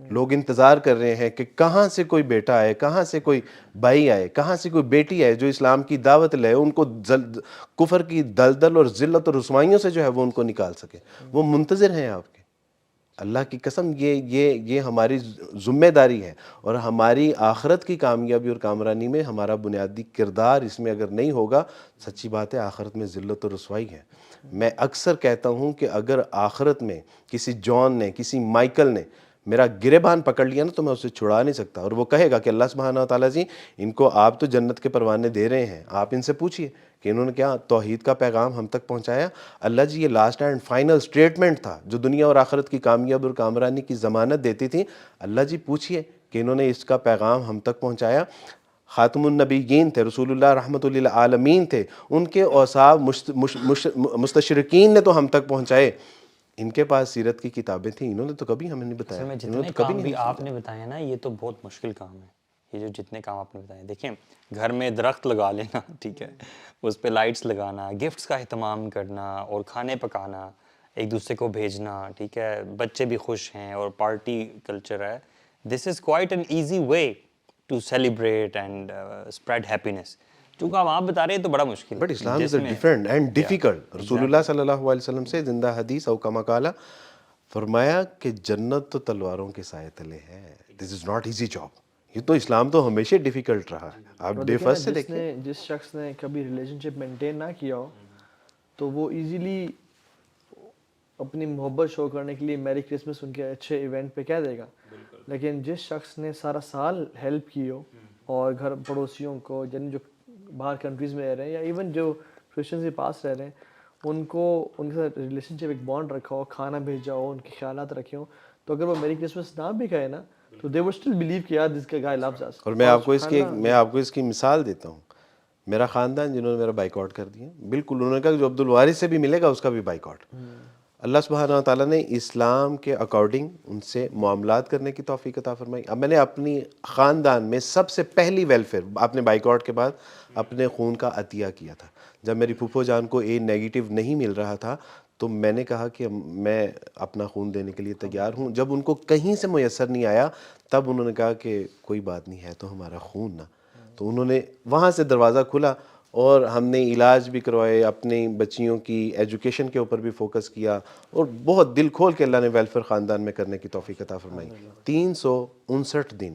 لوگ انتظار کر رہے ہیں کہ کہاں سے کوئی بیٹا آئے، کہاں سے کوئی بھائی آئے، کہاں سے کوئی بیٹی آئے جو اسلام کی دعوت لے، ان کو کفر کی دلدل اور ذلت اور رسوائیوں سے جو ہے وہ ان کو نکال سکے. وہ منتظر ہیں آپ کے. اللہ کی قسم یہ ہماری ذمہ داری ہے، اور ہماری آخرت کی کامیابی اور کامرانی میں ہمارا بنیادی کردار اس میں اگر نہیں ہوگا، سچی بات ہے آخرت میں ذلت و رسوائی ہے. میں اکثر کہتا ہوں کہ اگر آخرت میں کسی جان نے، کسی مائیکل نے میرا گریبان پکڑ لیا نا تو میں اسے چھڑا نہیں سکتا، اور وہ کہے گا کہ اللہ سبحانہ و تعالیٰ جی ان کو آپ تو جنت کے پروانے دے رہے ہیں، آپ ان سے پوچھئے کہ انہوں نے کیا توحید کا پیغام ہم تک پہنچایا. اللہ جی یہ لاسٹ اینڈ فائنل سٹیٹمنٹ تھا جو دنیا اور آخرت کی کامیاب اور کامرانی کی ضمانت دیتی تھی. اللہ جی پوچھئے کہ انہوں نے اس کا پیغام ہم تک پہنچایا. خاتم النبیین تھے, رسول اللہ رحمۃ للعالمین تھے, ان کے اوصاف مستشرقین نے تو ہم تک پہنچائے. ان کے پاس سیرت کی کتابیں تھیں, انہوں نے تو کبھی ہمیں نہیں بتایا, اصل میں انہوں نے جتنے تو کبھی کام بھی نہیں آپ نے بتائے نا, یہ تو بہت مشکل کام ہے. یہ جو جتنے کام آپ نے بتائے, دیکھیں گھر میں درخت لگا لینا, ٹھیک ہے, اس پہ لائٹس لگانا, گفٹس کا اہتمام کرنا اور کھانے پکانا, ایک دوسرے کو بھیجنا, ٹھیک ہے, بچے بھی خوش ہیں اور پارٹی کلچر ہے. This is quite an easy way to celebrate and spread happiness. چونکہ آپ بتا رہے ہیں تو بڑا مشکل بٹ ہے. اسلام از جس میں ڈفرینٹ اینڈ ڈیفیکلٹ. رسول اللہ صلی اللہ علیہ وسلم سے زندہ حدیث او کما قال, فرمایا کہ جنت تو تلواروں کے سائے تلے ہے. This is not easy job. یہ تو اسلام تو ہمیشہ ڈیفیکلٹ رہا ہے. آپ ڈے فرسٹ سے دیکھیں, جس شخص نے کبھی ریلیشن شپ مینٹین نہ کیا ہو تو وہ ایزیلی اپنی محبت شو کرنے کے لیے میری کرسمس ان کے اچھے ایونٹ پہ کہہ دے گا. لیکن جس شخص نے سارا سال ہیلپ کی ہو اور گھر پڑوسیوں کو, جن جو باہر کنٹریز میں رہ رہے ہیں یا ایون جو کرسچنز کے پاس رہ رہے ہیں, ان کو ان کے ساتھ ریلیشن شپ ایک بانڈ رکھا ہو, کھانا بھیجا ہو, ان کے خیالات رکھے ہوں, تو اگر وہ میری کرسمس نہ بھی کہے نا تو دے وڈ اسٹل بلیو کہ یار دس گائے لوز اس. اور میں آپ کو اس کی مثال دیتا ہوں. میرا خاندان جنہوں نے میرا بائک آؤٹ کر دیا, بالکل انہوں نے کہا جو عبد الوارث سے بھی ملے گا اس کا بھی بائک آؤٹ. اللہ سبحانہ و تعالیٰ نے اسلام کے اکارڈنگ ان سے معاملات کرنے کی توفیق عطا فرمائی. اب میں نے اپنی خاندان میں سب سے پہلی ویلفیئر اپنے بائک آؤٹ کے بعد اپنے خون کا عطیہ کیا تھا. جب میری پھوپھو جان کو اے نیگیٹو نہیں مل رہا تھا تو میں نے کہا کہ میں اپنا خون دینے کے لیے تیار ہوں. جب ان کو کہیں سے میسر نہیں آیا تب انہوں نے کہا کہ کوئی بات نہیں ہے تو ہمارا خون نا, تو انہوں نے وہاں سے دروازہ کھلا اور ہم نے علاج بھی کروائے, اپنی بچیوں کی ایجوکیشن کے اوپر بھی فوکس کیا, اور بہت دل کھول کے اللہ نے ویلفیئر خاندان میں کرنے کی توفیق عطا فرمائی. 359 دن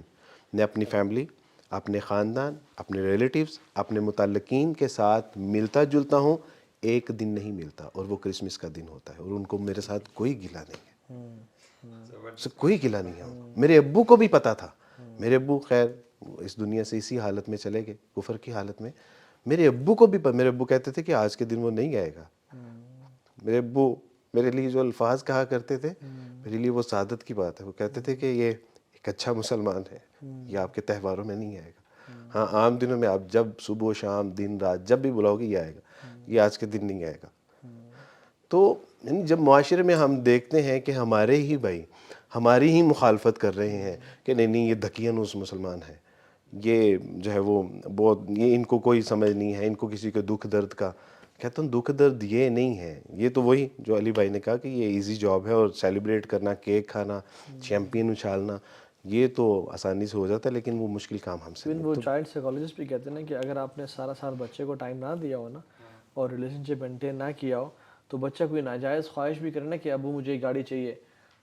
میں اپنی فیملی, اپنے خاندان, اپنے ریلیٹیوز, اپنے متعلقین کے ساتھ ملتا جلتا ہوں. ایک دن نہیں ملتا اور وہ کرسمس کا دن ہوتا ہے, اور ان کو میرے ساتھ کوئی گلہ نہیں ہے, کوئی گلہ نہیں ہے. میرے ابو کو بھی پتا تھا, میرے ابو خیر اس دنیا سے اسی حالت میں چلے گئے, کفر کی حالت میں. میرے ابو کو بھی میرے ابو کہتے تھے کہ آج کے دن وہ نہیں آئے گا. میرے ابو میرے لیے جو الفاظ کہا کرتے تھے, میرے لیے وہ سعادت کی بات ہے. وہ کہتے تھے کہ یہ ایک اچھا مسلمان ہے, یہ آپ کے تہواروں میں نہیں آئے گا. ہاں عام دنوں میں آپ جب صبح و شام دن رات جب بھی بلاؤ گے یہ آئے گا, یہ آج کے دن نہیں آئے گا. تو جب معاشرے میں ہم دیکھتے ہیں کہ ہمارے ہی بھائی ہماری ہی مخالفت کر رہے ہیں کہ نہیں یہ دقیانوس مسلمان ہے, یہ جو ہے وہ بہت, یہ ان کو کوئی سمجھ نہیں ہے, ان کو کسی کے دکھ درد کا. کہتا ہوں دکھ درد یہ نہیں ہے, یہ تو وہی جو علی بھائی نے کہا کہ یہ ایزی جاب ہے, اور سیلیبریٹ کرنا, کیک کھانا, چیمپئن اچھالنا, یہ تو آسانی سے ہو جاتا ہے, لیکن وہ مشکل کام ہم سے وہ چائلڈ سائیکالوجسٹ بھی کہتے ہیں نا کہ اگر آپ نے سارا سال بچے کو ٹائم نہ دیا ہو نا اور ریلیشن شپ مینٹین نہ کیا ہو, تو بچہ کوئی ناجائز خواہش بھی کرے نا کہ ابو مجھے یہ گاڑی چاہیے,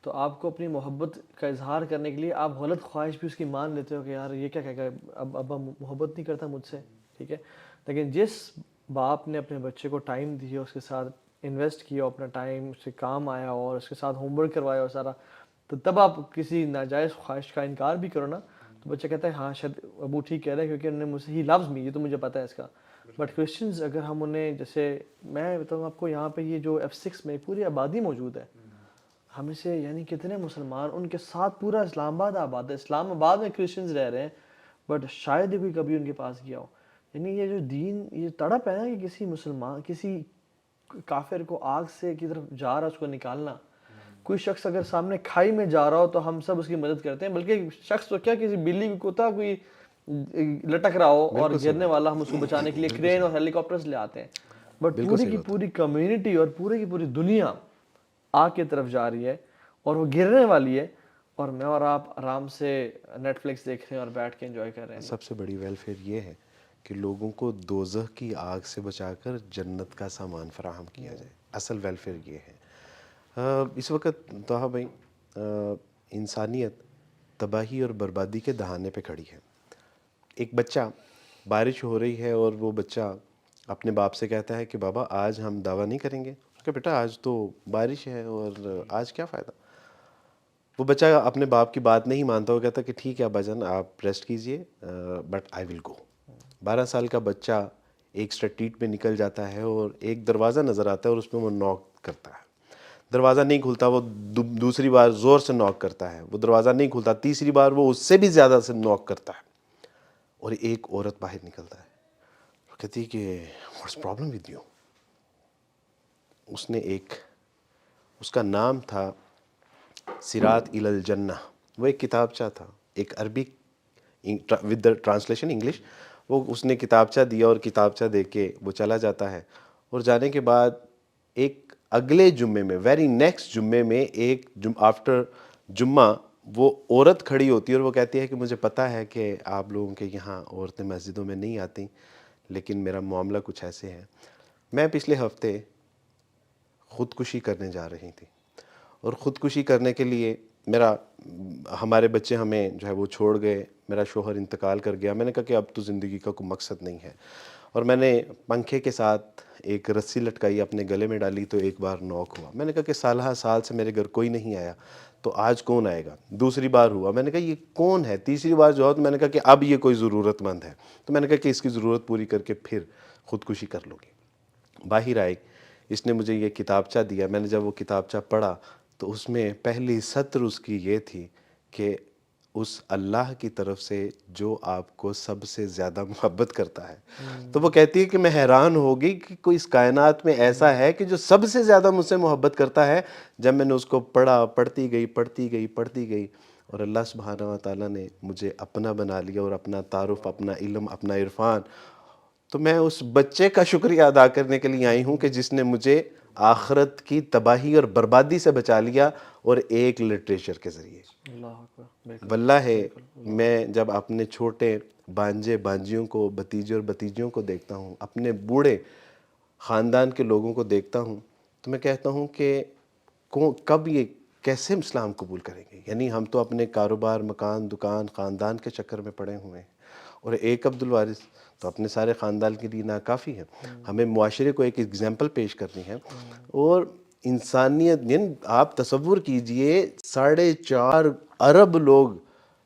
تو آپ کو اپنی محبت کا اظہار کرنے کے لیے آپ غلط خواہش بھی اس کی مان لیتے ہو کہ یار یہ کیا کہے گا, اب ابا محبت نہیں کرتا مجھ سے, ٹھیک ہے. لیکن جس باپ نے اپنے بچے کو ٹائم دیا, اس کے ساتھ انویسٹ کیا ہو اپنا ٹائم, اس سے کام آیا ہو اور اس کے ساتھ ہوم ورک کروایا ہو سارا, تو تب آپ کسی ناجائز خواہش کا انکار بھی کرو نا تو بچہ کہتا ہے ہاں شاید ابو ٹھیک کہہ رہے ہیں کیونکہ انہوں نے مجھ سے ہی لفظ میں, یہ تو مجھے پتہ ہے اس کا. بٹ کرسچنز اگر ہم انہیں, جیسے میں بتاؤں آپ کو, یہاں پہ یہ جو F6 میں پوری آبادی موجود ہے, ہمیں سے یعنی کتنے مسلمان, ان کے ساتھ پورا اسلام آباد آباد ہے. اسلام آباد میں کرسچنز رہ رہے ہیں بٹ شاید ہی کوئی کبھی ان کے پاس گیا ہو. یعنی یہ جو دین, یہ تڑپ ہے نا کہ کسی مسلمان, کسی کافر کو آگ سے کی طرف جا رہا ہے اس کو نکالنا. کوئی شخص اگر سامنے کھائی میں جا رہا ہو تو ہم سب اس کی مدد کرتے ہیں, بلکہ شخص تو کیا کسی بلی کتا کوئی لٹک رہا ہو اور گرنے والا, ہم اس کو بچانے کے لیے کرین اور ہیلی کاپٹرز لے آتے ہیں. بٹ پوری کی پوری کمیونٹی اور پوری کی پوری دنیا آگ کی طرف جا رہی ہے اور وہ گرنے والی ہے, اور میں اور آپ آرام سے نیٹ فلکس دیکھ رہے ہیں اور بیٹھ کے انجوائے کر رہے ہیں. سب سے بڑی ویلفیئر یہ ہے کہ لوگوں کو دوزخ کی آگ سے بچا کر جنت کا سامان فراہم کیا جائے. اصل ویلفیئر یہ ہے. اس وقت طه بھائی انسانیت تباہی اور بربادی کے دہانے پہ کھڑی ہے. ایک بچہ, بارش ہو رہی ہے اور وہ بچہ اپنے باپ سے کہتا ہے کہ بابا آج ہم دعویٰ نہیں کریں گے. کہ بیٹا آج تو بارش ہے اور آج کیا فائدہ. وہ بچہ اپنے باپ کی بات نہیں مانتا, وہ کہتا کہ ٹھیک ہے ابا جان آپ ریسٹ کیجئے بٹ آئی ول گو. 12 سال کا بچہ ایک اسٹریٹ میں نکل جاتا ہے اور ایک دروازہ نظر آتا ہے اور اس میں وہ نوک کرتا ہے. دروازہ نہیں کھلتا وہ دوسری بار زور سے نوک کرتا ہے، وہ دروازہ نہیں کھلتا تیسری بار وہ اس سے بھی زیادہ سے نوک کرتا ہے، اور ایک عورت باہر نکلتا ہے، وہ کہتی ہے کہ واٹس پرابلم ود یو. اس نے اس کا نام تھا سرات الی الجنہ، وہ ایک کتابچہ تھا، ایک عربی ود دا ٹرانسلیشن انگلش. وہ اس نے کتابچہ دیا اور کتابچہ دے کے وہ چلا جاتا ہے، اور جانے کے بعد ایک اگلے جمعے میں ویری نیکسٹ جمعے میں آفٹر جمعہ وہ عورت کھڑی ہوتی ہے اور وہ کہتی ہے کہ مجھے پتہ ہے کہ آپ لوگوں کے یہاں عورتیں مسجدوں میں نہیں آتی، لیکن میرا معاملہ کچھ ایسے ہے. میں پچھلے ہفتے خودکشی کرنے جا رہی تھی، اور خودکشی کرنے کے لیے ہمارے بچے ہمیں جو ہے وہ چھوڑ گئے، میرا شوہر انتقال کر گیا. میں نے کہا کہ اب تو زندگی کا کوئی مقصد نہیں ہے، اور میں نے پنکھے کے ساتھ ایک رسی لٹکائی، اپنے گلے میں ڈالی تو ایک بار نوک ہوا. میں نے کہا کہ سال سے میرے گھر کوئی نہیں آیا تو آج کون آئے گا. دوسری بار ہوا، میں نے کہا یہ کون ہے. تیسری بار جو ہوا تو میں نے کہا کہ اب یہ کوئی ضرورت مند ہے، تو میں نے کہا کہ اس کی ضرورت پوری کر کے پھر خودکشی کر لو گی. باہر آئی، اس نے مجھے یہ کتابچہ دیا. میں نے جب وہ کتابچہ پڑھا تو اس میں پہلی سطر اس کی یہ تھی کہ اس اللہ کی طرف سے جو آپ کو سب سے زیادہ محبت کرتا ہے. تو وہ کہتی ہے کہ میں حیران ہوگی کہ کوئی اس کائنات میں ایسا ہے کہ جو سب سے زیادہ مجھ سے محبت کرتا ہے. جب میں نے اس کو پڑھتی گئی اور اللہ سبحانہ و تعالیٰ نے مجھے اپنا بنا لیا اور اپنا تعارف، اپنا علم، اپنا عرفان، تو میں اس بچے کا شکریہ ادا کرنے کے لیے آئی ہوں کہ جس نے مجھے آخرت کی تباہی اور بربادی سے بچا لیا، اور ایک لٹریچر کے ذریعے. اللہ اکبر. واللہ ہے میں جب اپنے چھوٹے بانجے بانجیوں کو، بھتیجے اور بھتیجیوں کو دیکھتا ہوں، اپنے بوڑھے خاندان کے لوگوں کو دیکھتا ہوں، تو میں کہتا ہوں کہ کب یہ کیسے اسلام قبول کریں گے. یعنی ہم تو اپنے کاروبار، مکان، دکان، خاندان کے چکر میں پڑے ہوئے ہیں، اور ایک عبدالوارث تو اپنے سارے خاندان کے لیے ناکافی ہے. ہمیں معاشرے کو ایک ایگزامپل پیش کرنی ہے. اور انسانیت، یعنی آپ تصور کیجئے 4.5 ارب لوگ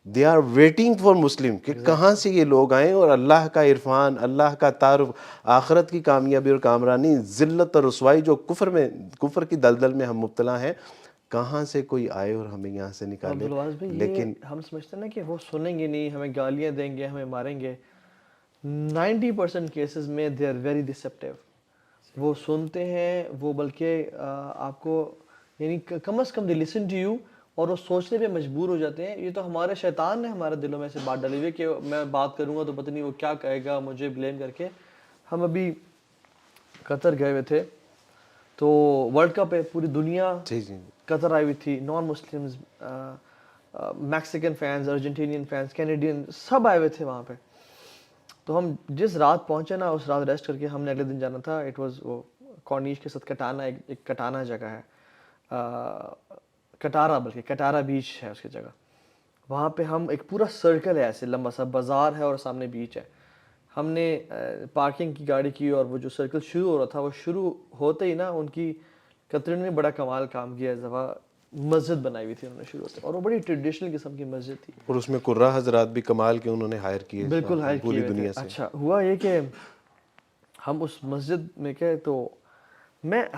they are waiting for Muslim, کہ کہاں سے یہ لوگ آئیں، اور اللہ کا عرفان، اللہ کا تعارف، آخرت کی کامیابی اور کامرانی، ذلت اور رسوائی جو کفر کی دلدل میں ہم مبتلا ہیں، کہاں سے کوئی آئے اور ہمیں یہاں سے نکالے. عبدالواز بھائی، لیکن یہ ہم سمجھتے ہیں نا کہ وہ سنیں گے نہیں، ہمیں گالیاں دیں گے، ہمیں ماریں گے. 90% کیسز میں دے آر ویری ڈسپٹیو. وہ سنتے ہیں، وہ بلکہ آپ کو یعنی کم از کم دے لسن ٹو یو، اور وہ سوچنے پہ مجبور ہو جاتے ہیں. یہ تو ہمارے شیطان نے ہمارے دلوں میں سے بات ڈالی ہوئی ہے کہ میں بات کروں گا تو پتہ نہیں وہ کیا کہے گا، مجھے بلیم کر کے. ہم ابھی قطر گئے ہوئے تھے، تو ورلڈ کپ ہے، پوری دنیا جی قطر آئی ہوئی تھی. Non Muslims, Mexican fans, Argentinian fans, Canadian, سب آئے ہوئے تھے وہاں پہ. تو ہم جس رات پہنچے نا، اس رات ریسٹ کر کے ہم نے اگلے دن جانا تھا. اٹ واز وہ کارنیش کے ساتھ کٹانا، ایک کٹانا جگہ ہے، کٹارا، بلکہ کٹارا بیچ ہے اس کی جگہ. وہاں پہ ہم ایک پورا سرکل ہے، ایسے لمبا سا بازار ہے اور سامنے بیچ ہے. ہم نے پارکنگ کی گاڑی کی، اور وہ جو سرکل شروع ہو رہا تھا، وہ شروع ہوتے ہی نا ان کی قطر نے بڑا کمال کام کیا. اس دفعہ مسجد بنائی ہوئی تھی انہوں نے شروع سے، اور وہ بڑی ٹریڈیشنل قسم کی مسجد تھی. اور اس میں قرہ حضرات بھی کمال کے انہوں نے ہائر کیے بالکل ہائر پوری کیے ہوئے دنیا تھے. سے. اچھا ہوا یہ کہ ہم اس مسجد میں گئے، تو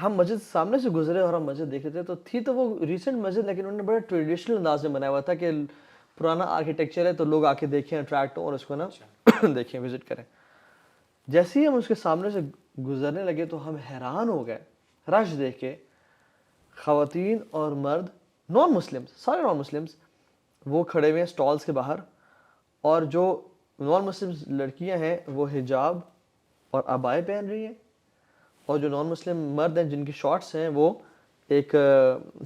ہم مسجد سامنے سے گزرے اور ہم مسجد دیکھ رہے تھے. تو تھی تو وہ ریسنٹ مسجد، لیکن انہوں نے بڑا ٹریڈیشنل انداز میں بنایا ہوا تھا کہ پرانا آرکیٹیکچر ہے، تو لوگ آ کے دیکھیں، اٹریکٹ ہوں اور اس کو نا دیکھیں، وزٹ کریں. جیسے ہی ہم اس کے سامنے سے گزرنے لگے تو ہم حیران ہو گئے رش دیکھ کے. خواتین اور مرد، نان مسلمز، سارے نان مسلمز، وہ کھڑے ہوئے ہیں سٹالز کے باہر. اور جو نان مسلمز لڑکیاں ہیں وہ حجاب اور عبائے پہن رہی ہیں، اور جو نان مسلم مرد ہیں جن کی شارٹس ہیں وہ ایک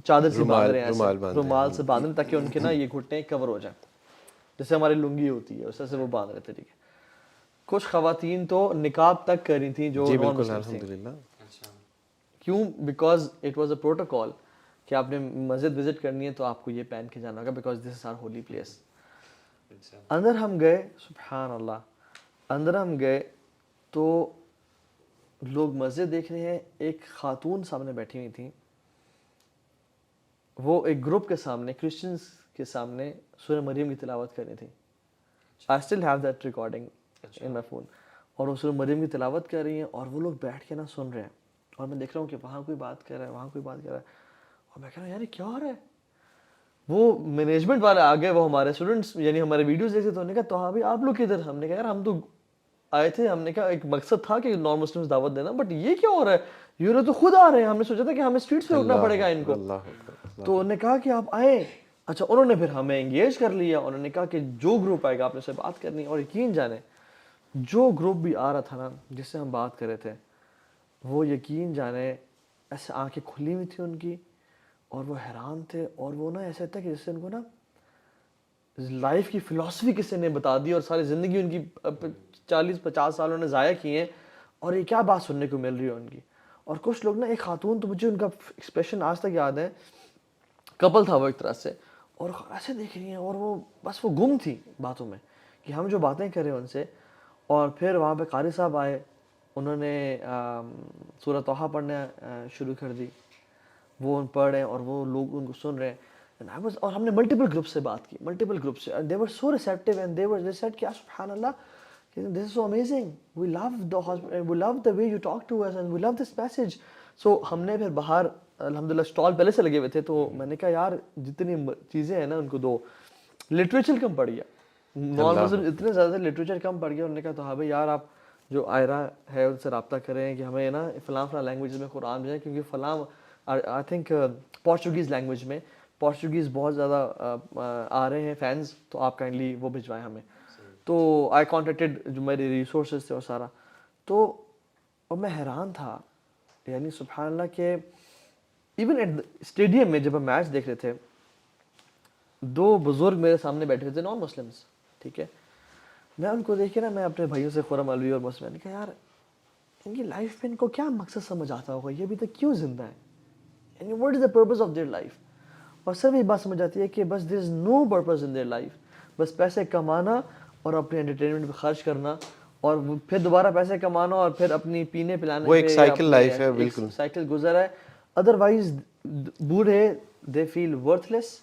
چادر سے باندھ رہے ہیں، رومال سے باندھ رہے ہیں تاکہ ان کے نا یہ گھٹنے کور ہو جائیں، جیسے ہماری لنگی ہوتی ہے اس طرح سے وہ باندھ رہے تھے. ٹھیک ہے. کچھ خواتین تو نقاب تک کر رہی تھیں جو جی نان بالکل، مسلم تھیں. الحمدللہ. کیوں؟ Because it was a protocol کہ آپ نے مسجد وزٹ کرنی ہے تو آپ کو یہ پہن کے جانا ہوگا، because this is our holy place. اندر ہم گئے، سبحان اللہ، اندر ہم گئے تو لوگ مسجد دیکھ رہے ہیں. ایک خاتون سامنے بیٹھی ہوئی تھیں، وہ ایک گروپ کے سامنے، کرسچنز کے سامنے سورہ مریم کی تلاوت کر رہی تھیں. I still have that recording in my phone. اور وہ سورہ مریم کی تلاوت کر رہی ہیں، اور وہ لوگ بیٹھ کے نا سن رہے ہیں. اور میں دیکھ رہا ہوں کہ وہاں کوئی بات کر رہا ہے، وہاں کوئی بات کر رہا ہے. اور میں کہہ رہا ہوں یار یہ کیا ہو رہا ہے. وہ مینجمنٹ والے آ گئے, وہ ہمارے اسٹوڈنٹس یعنی ہمارے ویڈیوز دیکھتے تو انہوں نے کہا تو ہاں بھائی آپ لوگ کدھر. ہم نے کہا یار ہم تو آئے تھے, ہم نے کہا ایک مقصد تھا کہ نان مسلمس دعوت دینا, بٹ یہ کیا ہو رہا ہے, یہ لوگ تو خود آ رہے ہیں, ہم نے سوچا تھا کہ ہمیں اسٹریٹس پہ رکنا پڑے گا ان کو. اللہ اکبر. تو انہوں نے کہا کہ آپ آئیں. اچھا انہوں نے پھر ہمیں انگیج کر لیا, انہوں نے کہا کہ جو گروپ آئے گا آپ نے سے بات کرنی. اور یقین جانے جو گروپ بھی آ رہا تھا نا جس سے ہم بات کر رہے تھے, وہ یقین جانے ایسے آنکھیں کھلی ہوئی تھی ان کی, اور وہ حیران تھے, اور وہ نا ایسا تھا کہ جس سے ان کو نا لائف کی فلسفی کسی نے بتا دی, اور ساری زندگی ان کی 40-50 سال انہوں نے ضائع کیے ہیں, اور یہ کیا بات سننے کو مل رہی ہے ان کی. اور کچھ لوگ نا, ایک خاتون تو مجھے ان کا ایکسپریشن آج تک یاد ہے, کپل تھا وہ ایک طرح سے, اور ایسے دیکھ رہی ہیں, اور وہ بس وہ گم تھی باتوں میں کہ ہم جو باتیں کریں ان سے. اور پھر وہاں پہ قاری صاحب آئے, انہوں نے سورہ طٰہٰ پڑھنا شروع کر دی, وہ ان پڑھ رہے ہیں اور وہ لوگ ان کو سن رہے ہیں. اور ہم نے ملٹیپل گروپ سے بات کی, ملٹیپل گروپ سے, they were so receptive and they said کہ سبحان اللہ, this is so amazing, we love the way you talk to us and we love this message. So ہم نے پھر باہر الحمدللہ اسٹال پہلے سے لگے ہوئے تھے, تو میں نے کہا یار جتنی چیزیں ہیں نا ان کو دو. لٹریچر کم پڑ گیا, نان مسلم اتنے زیادہ لٹریچر کم پڑ گیا. انہوں نے کہا تو ہاں بھائی یار آپ جو آئرہ ہے ان سے رابطہ کریں کہ ہمیں نا فلاں لینگویج میں قرآن بھیجیں, کیونکہ فلاں آئی تھنک پورچوگیز لینگویج میں پورچوگیز بہت زیادہ آ رہے ہیں فینس, تو آپ کائنڈلی وہ بھجوائیں ہمیں. تو آئی کانٹیکٹڈ جو میرے ریسورسز تھے اور سارا. تو اور میں حیران تھا یعنی سبحان اللہ کہ ایون ایٹ اسٹیڈیم میں جب ہم میچ دیکھ رہے تھے, دو بزرگ میرے سامنے بیٹھے ہوئے تھے نان مسلمس, ٹھیک ہے. میں ان کو دیکھ کے نا, میں اپنے بھائیوں سے خرم علوی اور مسلم نے کہا یار ان کی لائف میں ان کو کیا مقصد سمجھ آتا ہوگا, یہ ابھی تک کیوں زندہ ہے, یعنی what is the purpose of their life. اور سب یہ بات سمجھ آتی ہے کہ بس there is no purpose in their life, بس پیسے کمانا اور اپنے انٹرٹینمنٹ پہ خرچ کرنا, اور پھر دوبارہ پیسے کمانا, اور پھر اپنی پینے پلانے وہ ایک سائیکل لائف ہے, بالکل سائیکل گزر ہے. ادروائز بوڑھے دے فیل ورتھ لیس,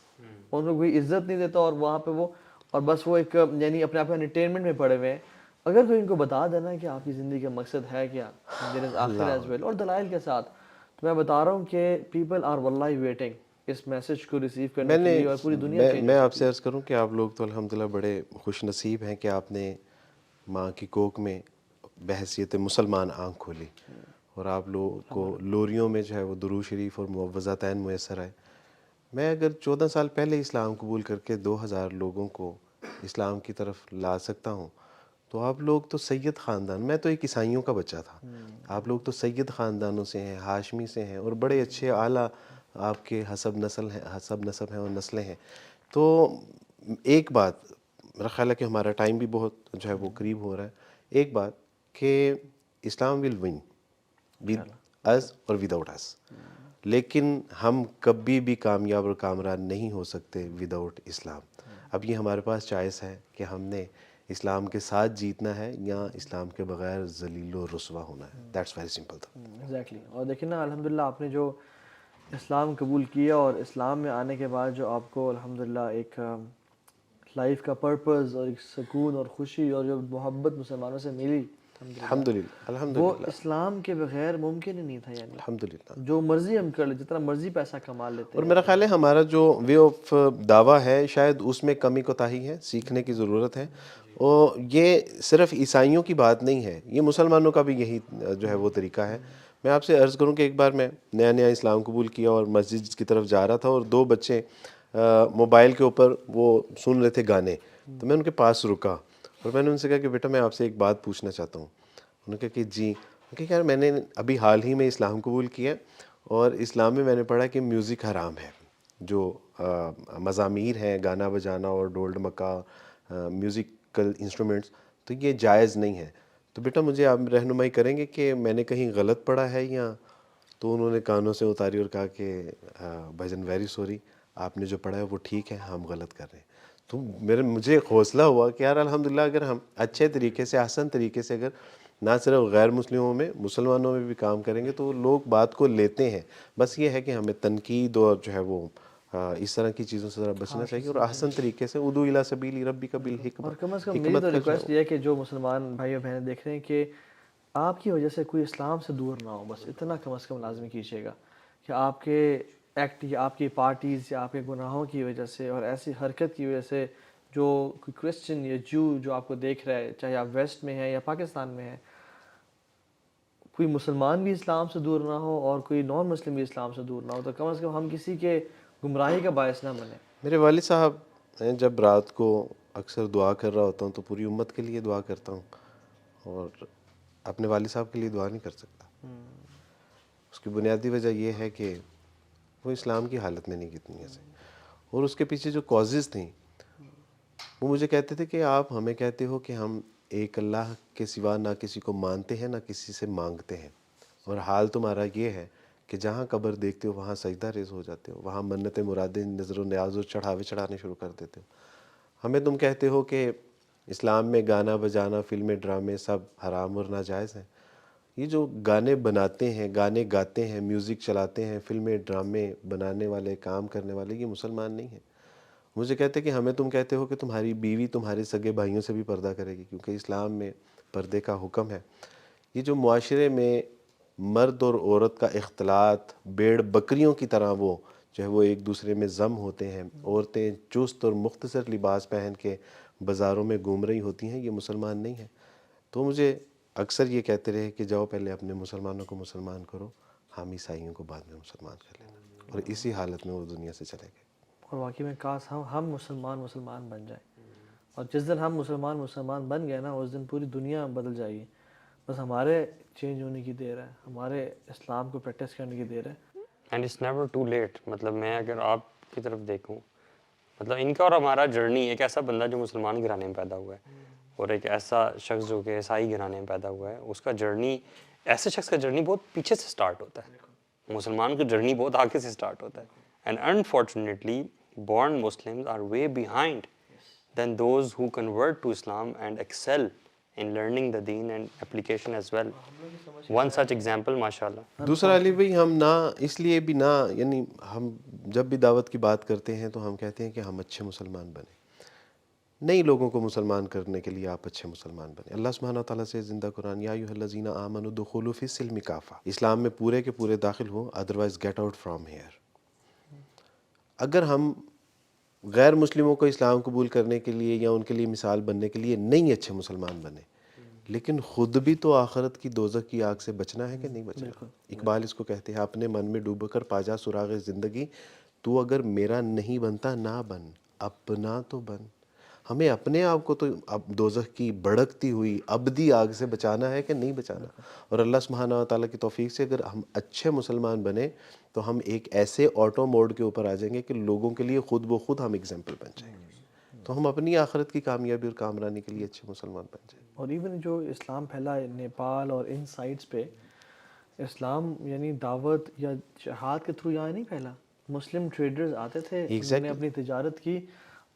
ان کو کوئی عزت نہیں دیتا, اور وہاں پہ وہ اور بس وہ ایک یعنی اپنے آپ انٹرٹینمنٹ میں پڑے ہوئے ہیں. اگر کوئی ان کو بتا دینا کہ آپ کی زندگی کا مقصد ہے کیا, دیر از آخر ایز ویل, اور دلائل کے ساتھ, تو میں بتا رہا ہوں کہ پیپل آر واللہ ویٹنگ اس میسج کو ریسیو کرنے کے لیے, اور پوری دنیا میں آپ سے عرض کروں کہ آپ لوگ تو الحمدللہ بڑے خوش نصیب ہیں کہ آپ نے ماں کی کوکھ میں بحیثیت مسلمان آنکھ کھولی, اور آپ لوگوں کو لوریوں میں جو ہے وہ درود شریف اور معوذاتین میسر آئے. میں اگر 14 سال پہلے اسلام قبول کر کے 2000 لوگوں کو اسلام کی طرف لا سکتا ہوں, تو آپ لوگ تو سید خاندان, میں تو ایک عیسائیوں کا بچہ تھا, آپ لوگ تو سید خاندانوں سے ہیں, ہاشمی سے ہیں, اور بڑے اچھے اعلیٰ آپ کے حسب نسب ہیں اور نسلیں ہیں. تو ایک بات میرا خیال ہے کہ ہمارا ٹائم بھی بہت جو ہے وہ قریب ہو رہا ہے, ایک بات کہ اسلام ول ون ود اس اور وداؤٹ اس, لیکن ہم کبھی بھی کامیاب اور کامران نہیں ہو سکتے وداؤٹ اسلام. اب یہ ہمارے پاس چوائس ہے کہ ہم نے اسلام کے ساتھ جیتنا ہے یا اسلام کے بغیر ذلیل و رسوا ہونا ہے. دیٹس ویری سمپل تھا. ایگزیکٹلی. اور دیکھیں نا الحمدللہ آپ نے جو اسلام قبول کیا, اور اسلام میں آنے کے بعد جو آپ کو الحمدللہ ایک لائف کا پرپز اور ایک سکون اور خوشی اور جو محبت مسلمانوں سے ملی, الحمدللہ وہ اسلام کے بغیر ممکن ہی نہیں تھا. یعنی الحمدللہ جو مرضی ہم کر لیں, جتنا مرضی پیسہ کما لیتے اور ہیں, میرا خیال ہے ہمارا جو وے آف دعویٰ ہے شاید اس میں کمی کوتاہی ہے, سیکھنے کی ضرورت ہے. اور یہ صرف عیسائیوں کی بات نہیں ہے, یہ مسلمانوں کا بھی یہی جو ہے وہ طریقہ ہے. میں آپ سے عرض کروں کہ ایک بار میں نیا اسلام قبول کیا اور مسجد کی طرف جا رہا تھا, اور 2 بچے موبائل کے اوپر وہ سن رہے تھے گانے, تو میں ان کے پاس رکا اور میں نے ان سے کہا کہ بیٹا میں آپ سے ایک بات پوچھنا چاہتا ہوں. انہوں نے کہا کہ جی. کہ یار میں نے ابھی حال ہی میں اسلام قبول کیا, اور اسلام میں نے پڑھا کہ میوزک حرام ہے, جو مزامیر ہیں گانا بجانا اور ڈول ڈمکا میوزیکل انسٹرومنٹس, تو یہ جائز نہیں ہے. تو بیٹا مجھے آپ رہنمائی کریں گے کہ میں نے کہیں غلط پڑھا ہے یا؟ تو انہوں نے کانوں سے اتاری اور کہا کہ بھائی جان ویری سوری, آپ نے جو پڑھا ہے وہ ٹھیک ہے, ہم غلط کر رہے ہیں. تو مجھے حوصلہ ہوا کہ یار الحمدللہ اگر ہم اچھے طریقے سے آسان طریقے سے اگر نہ صرف غیر مسلموں میں مسلمانوں میں بھی کام کریں گے تو لوگ بات کو لیتے ہیں. بس یہ ہے کہ ہمیں تنقید اور جو ہے وہ اس طرح کی چیزوں سے ذرا بچنا چاہیے, اور احسن طریقے سے ادعو الی سبیل ربک بالحکمہ, اور کم از کم میری تو ریکویسٹ یہ ہے کہ جو مسلمان بھائی اور بہنیں دیکھ رہے ہیں کہ آپ کی وجہ سے کوئی اسلام سے دور نہ ہو, بس اتنا کم از کم لازمی کیجیے گا کہ آپ کے ایکٹ یا آپ کی پارٹیز یا آپ کے گناہوں کی وجہ سے اور ایسی حرکت کی وجہ سے جو کوئی کرسچن یا جو آپ کو دیکھ رہا ہے، چاہے آپ ویسٹ میں ہیں یا پاکستان میں ہیں، کوئی مسلمان بھی اسلام سے دور نہ ہو اور کوئی نان مسلم بھی اسلام سے دور نہ ہو، تو کم از کم ہم کسی کے گمراہی کا باعث نہ بنیں. میرے والد صاحب ہیں، جب رات کو اکثر دعا کر رہا ہوتا ہوں تو پوری امت کے لیے دعا کرتا ہوں، اور اپنے والد صاحب کے لیے دعا نہیں کر سکتا. اس کی بنیادی وجہ یہ ہے کہ وہ اسلام کی حالت میں نہیں کی دنیا سے، اور اس کے پیچھے جو کازز تھیں وہ مجھے کہتے تھے کہ آپ ہمیں کہتے ہو کہ ہم ایک اللہ کے سوا نہ کسی کو مانتے ہیں نہ کسی سے مانگتے ہیں، اور حال تمہارا یہ ہے کہ جہاں قبر دیکھتے ہو وہاں سجدہ ریز ہو جاتے ہو، وہاں منتیں مرادیں نظر و نیاز و چڑھاوے چڑھانے شروع کر دیتے ہو. ہمیں تم کہتے ہو کہ اسلام میں گانا بجانا، فلمیں، ڈرامے سب حرام اور ناجائز ہیں. یہ جو گانے بناتے ہیں، گانے گاتے ہیں، میوزک چلاتے ہیں، فلمیں ڈرامے بنانے والے، کام کرنے والے، یہ مسلمان نہیں ہیں. مجھے کہتے کہ ہمیں تم کہتے ہو کہ تمہاری بیوی تمہارے سگے بھائیوں سے بھی پردہ کرے گی، کیونکہ اسلام میں پردے کا حکم ہے. یہ جو معاشرے میں مرد اور عورت کا اختلاط بھیڑ بکریوں کی طرح وہ جو ہے وہ ایک دوسرے میں ضم ہوتے ہیں، عورتیں چست اور مختصر لباس پہن کے بازاروں میں گھوم رہی ہوتی ہیں، یہ مسلمان نہیں ہے. تو مجھے اکثر یہ کہتے رہے کہ جاؤ پہلے اپنے مسلمانوں کو مسلمان کرو، ہم عیسائیوں کو بعد میں مسلمان کر لینا، اور اسی حالت میں وہ دنیا سے چلے گئے. اور واقعی میں کاش ہم مسلمان بن جائیں، اور جس دن ہم مسلمان بن گئے نا، اس دن پوری دنیا بدل جائے گی. بس ہمارے چینج ہونے کی دیر ہے، ہمارے اسلام کو پریکٹس کرنے کی دیر ہے. And it's never too late. مطلب میں اگر آپ کی طرف دیکھوں، مطلب ان کا اور ہمارا جرنی، ایک ایسا بندہ جو مسلمان گھرانے میں پیدا ہوا ہے اور ایک ایسا شخص جو کہ عیسائی گھرانے میں پیدا ہوا ہے، اس کا جرنی، ایسے شخص کا جرنی بہت پیچھے سے سٹارٹ ہوتا ہے، مسلمان کا جرنی بہت آگے سے سٹارٹ ہوتا ہے. And unfortunately born Muslims are way behind than those who convert to Islam and excel in learning the deen and application as well. One such example, mashallah. دوسرا علی بھائی، ہم نہ اس لیے بھی نہ، یعنی ہم جب بھی دعوت کی بات کرتے ہیں تو ہم کہتے ہیں کہ ہم اچھے مسلمان بنیں، نئی لوگوں کو مسلمان کرنے کے لیے آپ اچھے مسلمان بنیں. اللہ سبحانہ تعالیٰ سے زندہ قرآن، یا ایھا الذین آمنوا ادخلوا فی السلم کافہ، اسلام میں پورے کے پورے داخل ہو، otherwise get out from here. اگر ہم غیر مسلموں کو اسلام قبول کرنے کے لیے یا ان کے لیے مثال بننے کے لیے نہیں اچھے مسلمان بنے، لیکن خود بھی تو آخرت کی دوزخ کی آگ سے بچنا ہے کہ نہیں بچنا. اقبال اس کو کہتے ہیں، اپنے من میں ڈوب کر پاجا سراغ زندگی، تو اگر میرا نہیں بنتا نہ بن، اپنا تو بن. ہمیں اپنے آپ کو تو اب دوزخ کی بھڑکتی ہوئی ابدی آگ سے بچانا ہے کہ نہیں بچانا. اور اللہ سبحانہ و تعالیٰ کی توفیق سے اگر ہم اچھے مسلمان بنے تو ہم ایک ایسے آٹو موڈ کے اوپر آ جائیں گے کہ لوگوں کے لیے خود بخود ہم اگزامپل بن جائیں گے. تو ہم اپنی آخرت کی کامیابی اور کامرانی کے لیے اچھے مسلمان بن جائیں. اور ایون جو اسلام پھیلا ہے نیپال اور ان سائٹس پہ، اسلام یعنی دعوت یا جہاد کے تھرو یہاں نہیں پھیلا. مسلم ٹریڈرز آتے تھے، انہوں نے اپنی تجارت کی،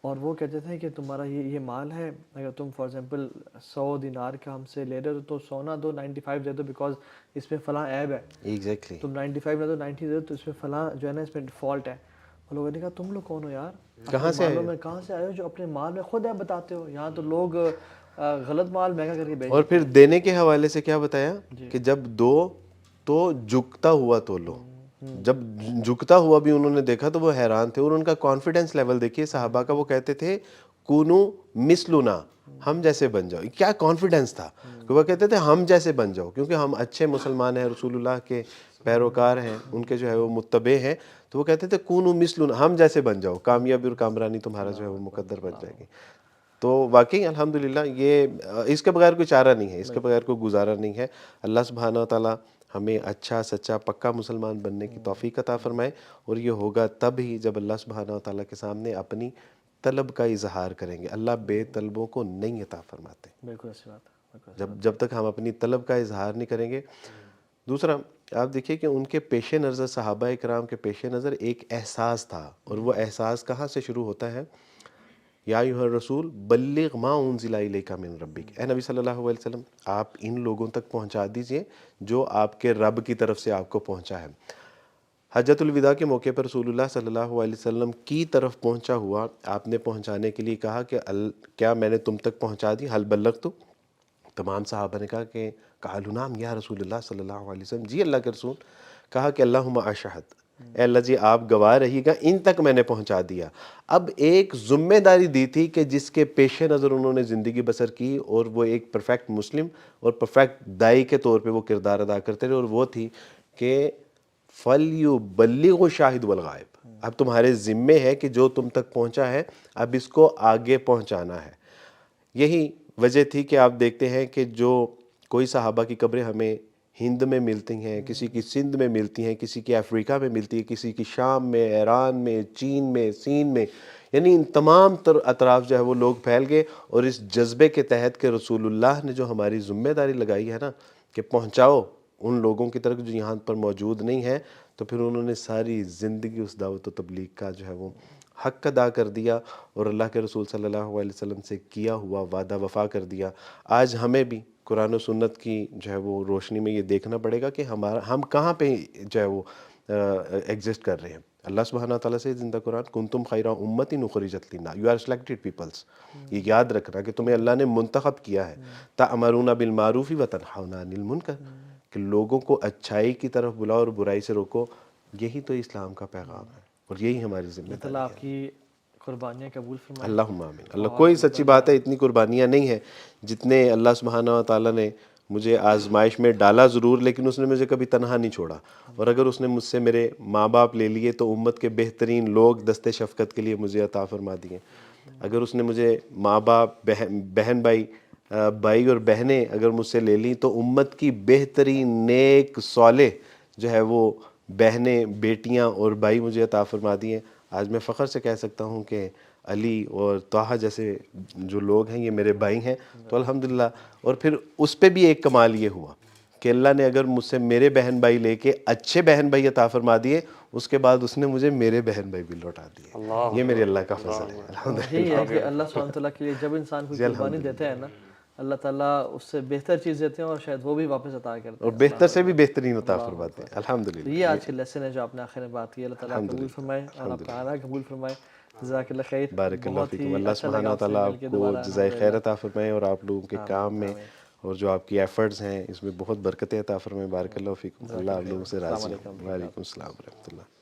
اور وہ کہتے تھے کہ تمہارا یہ مال ہے، اگر تم فار ایگزامپل 100 دینار کا ہم سے لے رہے ہو تو 100 نہ دو، 95 دے دو، بیکاز اس میں فلاں عیب ہے. ایگزیکٹلی. تم 95 نہ دو، 90 دے دو، تو اس میں فلاں جو ہے نا اس میں فالٹ ہے. اور لوگوں نے کہا تم لوگ کون ہو یار، کہاں سے مالوں میں کہاں سے آئے ہو جو اپنے مال میں خود عیب بتاتے ہو؟ یہاں تو لوگ غلط مال مہنگا کر کے بیچ. اور پھر دینے کے حوالے سے کیا بتایا کہ جب دو تو جھکتا ہوا تو لو. جب جھکتا ہوا بھی انہوں نے دیکھا تو وہ حیران تھے. اور ان کا کانفیڈنس لیول دیکھیے صحابہ کا، وہ کہتے تھے کونو مثلنا، ہم جیسے بن جاؤ. کیا کانفیڈنس تھا کہ وہ کہتے تھے ہم جیسے بن جاؤ، کیونکہ ہم اچھے مسلمان ہیں، رسول اللہ کے پیروکار ہیں، ان کے جو ہے وہ متبع ہیں. تو وہ کہتے تھے کونو مثلنا، ہم جیسے بن جاؤ، کامیابی اور کامرانی تمہارا جو ہے وہ مقدر بن جائے گی. تو واقعی الحمدللہ یہ اس کے بغیر کوئی چارہ نہیں ہے، اس کے بغیر کوئی گزارا نہیں ہے. اللہ سبحانہ و تعالیٰ ہمیں اچھا سچا پکا مسلمان بننے کی توفیق عطا فرمائے. اور یہ ہوگا تب ہی جب اللہ سبحانہ و تعالیٰ کے سامنے اپنی طلب کا اظہار کریں گے. اللہ بے طلبوں کو نہیں عطا فرماتے. بالکل اچھی بات ہے. جب تک ہم اپنی طلب کا اظہار نہیں کریں گے. دوسرا آپ دیکھیے کہ ان کے پیش نظر، صحابہ کرام کے پیش نظر ایک احساس تھا، اور وہ احساس کہاں سے شروع ہوتا ہے؟ یا ایھا الرسول بلغ ما انزل الیک من ربک، اے نبی صلی اللہ علیہ وسلم آپ ان لوگوں تک پہنچا دیجئے جو آپ کے رب کی طرف سے آپ کو پہنچا ہے. حجۃ الوداع کے موقع پر رسول اللہ صلی اللہ علیہ وسلم کی طرف پہنچا ہوا، آپ نے پہنچانے کے لیے کہا کہ کیا میں نے تم تک پہنچا دی؟ حل بلغت؟ تمام صحابہ نے کہا کہ قالوا نعم یا رسول اللہ صلی اللہ علیہ وسلم، جی اللہ کے رسول. کہا کہ اللہم اشہد، اے اللہ جی آپ گواہ رہیے گا، ان تک میں نے پہنچا دیا۔ اب ایک ذمہ داری دی تھی کہ جس کے پیش نظر انہوں نے زندگی بسر کی، اور وہ ایک پرفیکٹ مسلم اور پرفیکٹ دائی کے طور پہ وہ کردار ادا کرتے رہے، اور وہ تھی کہ فَلْيُبَلِّغُ الشَّاهِدُ وَالْغَائِبُ، اب تمہارے ذمے ہے کہ جو تم تک پہنچا ہے اب اس کو آگے پہنچانا ہے۔ یہی وجہ تھی کہ آپ دیکھتے ہیں کہ جو کوئی صحابہ کی قبریں ہمیں ہند میں ملتی ہیں، کسی کی سندھ میں ملتی ہیں، کسی کی افریقہ میں ملتی ہے، کسی کی شام میں، ایران میں، چین میں، سین میں، یعنی ان تمام اطراف جو ہے وہ لوگ پھیل گئے، اور اس جذبے کے تحت کہ رسول اللہ نے جو ہماری ذمہ داری لگائی ہے نا کہ پہنچاؤ ان لوگوں کی طرف جو یہاں پر موجود نہیں ہیں، تو پھر انہوں نے ساری زندگی اس دعوت و تبلیغ کا جو ہے وہ حق ادا کر دیا، اور اللہ کے رسول صلی اللہ علیہ وسلم سے کیا ہوا وعدہ وفا کر دیا۔ آج ہمیں بھی قرآن و سنت کی جو ہے وہ روشنی میں یہ دیکھنا پڑے گا کہ ہم کہاں پہ جو ہے وہ ایگزسٹ کر رہے ہیں۔ اللہ سبحانہ تعالیٰ سے زندہ قرآن کنتم خیر امت اخرجت للناس، یو آر سلیکٹڈ پیپلس، یہ یاد رکھنا کہ تمہیں اللہ نے منتخب کیا ہے، تأمرون بالمعروف وتنہون عن المنکر، کہ لوگوں کو اچھائی کی طرف بلاؤ اور برائی سے روکو۔ یہی تو اسلام کا پیغام ہے، اور یہی ہماری ذمہ داری اللہ ہے۔ آپ کی قربانیاں قبول فرمائے۔ اللہم آمین۔ اللہ کوئی سچی بات ہے اتنی قربانیاں نہیں ہیں جتنے اللہ سبحانہ و تعالیٰ نے مجھے آزمائش میں ڈالا ضرور، لیکن اس نے مجھے کبھی تنہا نہیں چھوڑا، اور اگر اس نے مجھ سے میرے ماں باپ لے لیے تو امت کے بہترین لوگ دست شفقت کے لیے مجھے عطا فرما دیے۔ اگر اس نے مجھے ماں باپ، بہن بھائی، بھائی اور بہنیں اگر مجھ سے لے لیں تو امت کی بہترین نیک صالح جو ہے وہ بہنیں، بیٹیاں اور بھائی مجھے عطا فرما دیے۔ آج میں فخر سے کہہ سکتا ہوں کہ علی اور طٰہٰ جیسے جو لوگ ہیں یہ میرے بھائی ہیں، تو الحمدللہ۔ اور پھر اس پہ بھی ایک کمال یہ ہوا کہ اللہ نے اگر مجھ سے میرے بہن بھائی لے کے اچھے بہن بھائی عطا فرما دیے، اس کے بعد اس نے مجھے میرے بہن بھائی بھی لوٹا دیے۔ یہ میرے اللہ کا فضل ہے الحمدللہ۔ یہی ہے کہ اللہ سبحانہ تعالیٰ کے لیے جب انسان کوئی قربانی دیتا ہے نا، اللہ تعالیٰ اس سے بہتر چیز دیتے ہیں، اور شاید وہ بھی واپس عطا کرتے ہیں، اور بہتر سے بھی بہترین عطا فرماتے ہیں الحمدللہ۔ تو یہ آج کے لیسن ہے جو آپ نے آخر میں بات کی۔ اللہ تعالیٰ قبول فرمائے اور آپ کا آنا قبول فرمائے۔ جزاک اللہ خیر، بارک اللہ بہت فیکم۔ ہی اللہ اچھا لگا سبحانہ آپ سے تعالیٰ مل آپ کے کو دوبارہ۔ جزائے خیر عطا فرمائے، اور آپ لوگوں کے کام میں اور جو آپ کی ایفرٹس ہیں اس میں بہت برکتیں عطا فرمائے۔ بارک اللہ فیکم۔ اللہ آپ لوگوں سے راضی ہوں۔ وعلیکم السلام ورحمۃ اللہ۔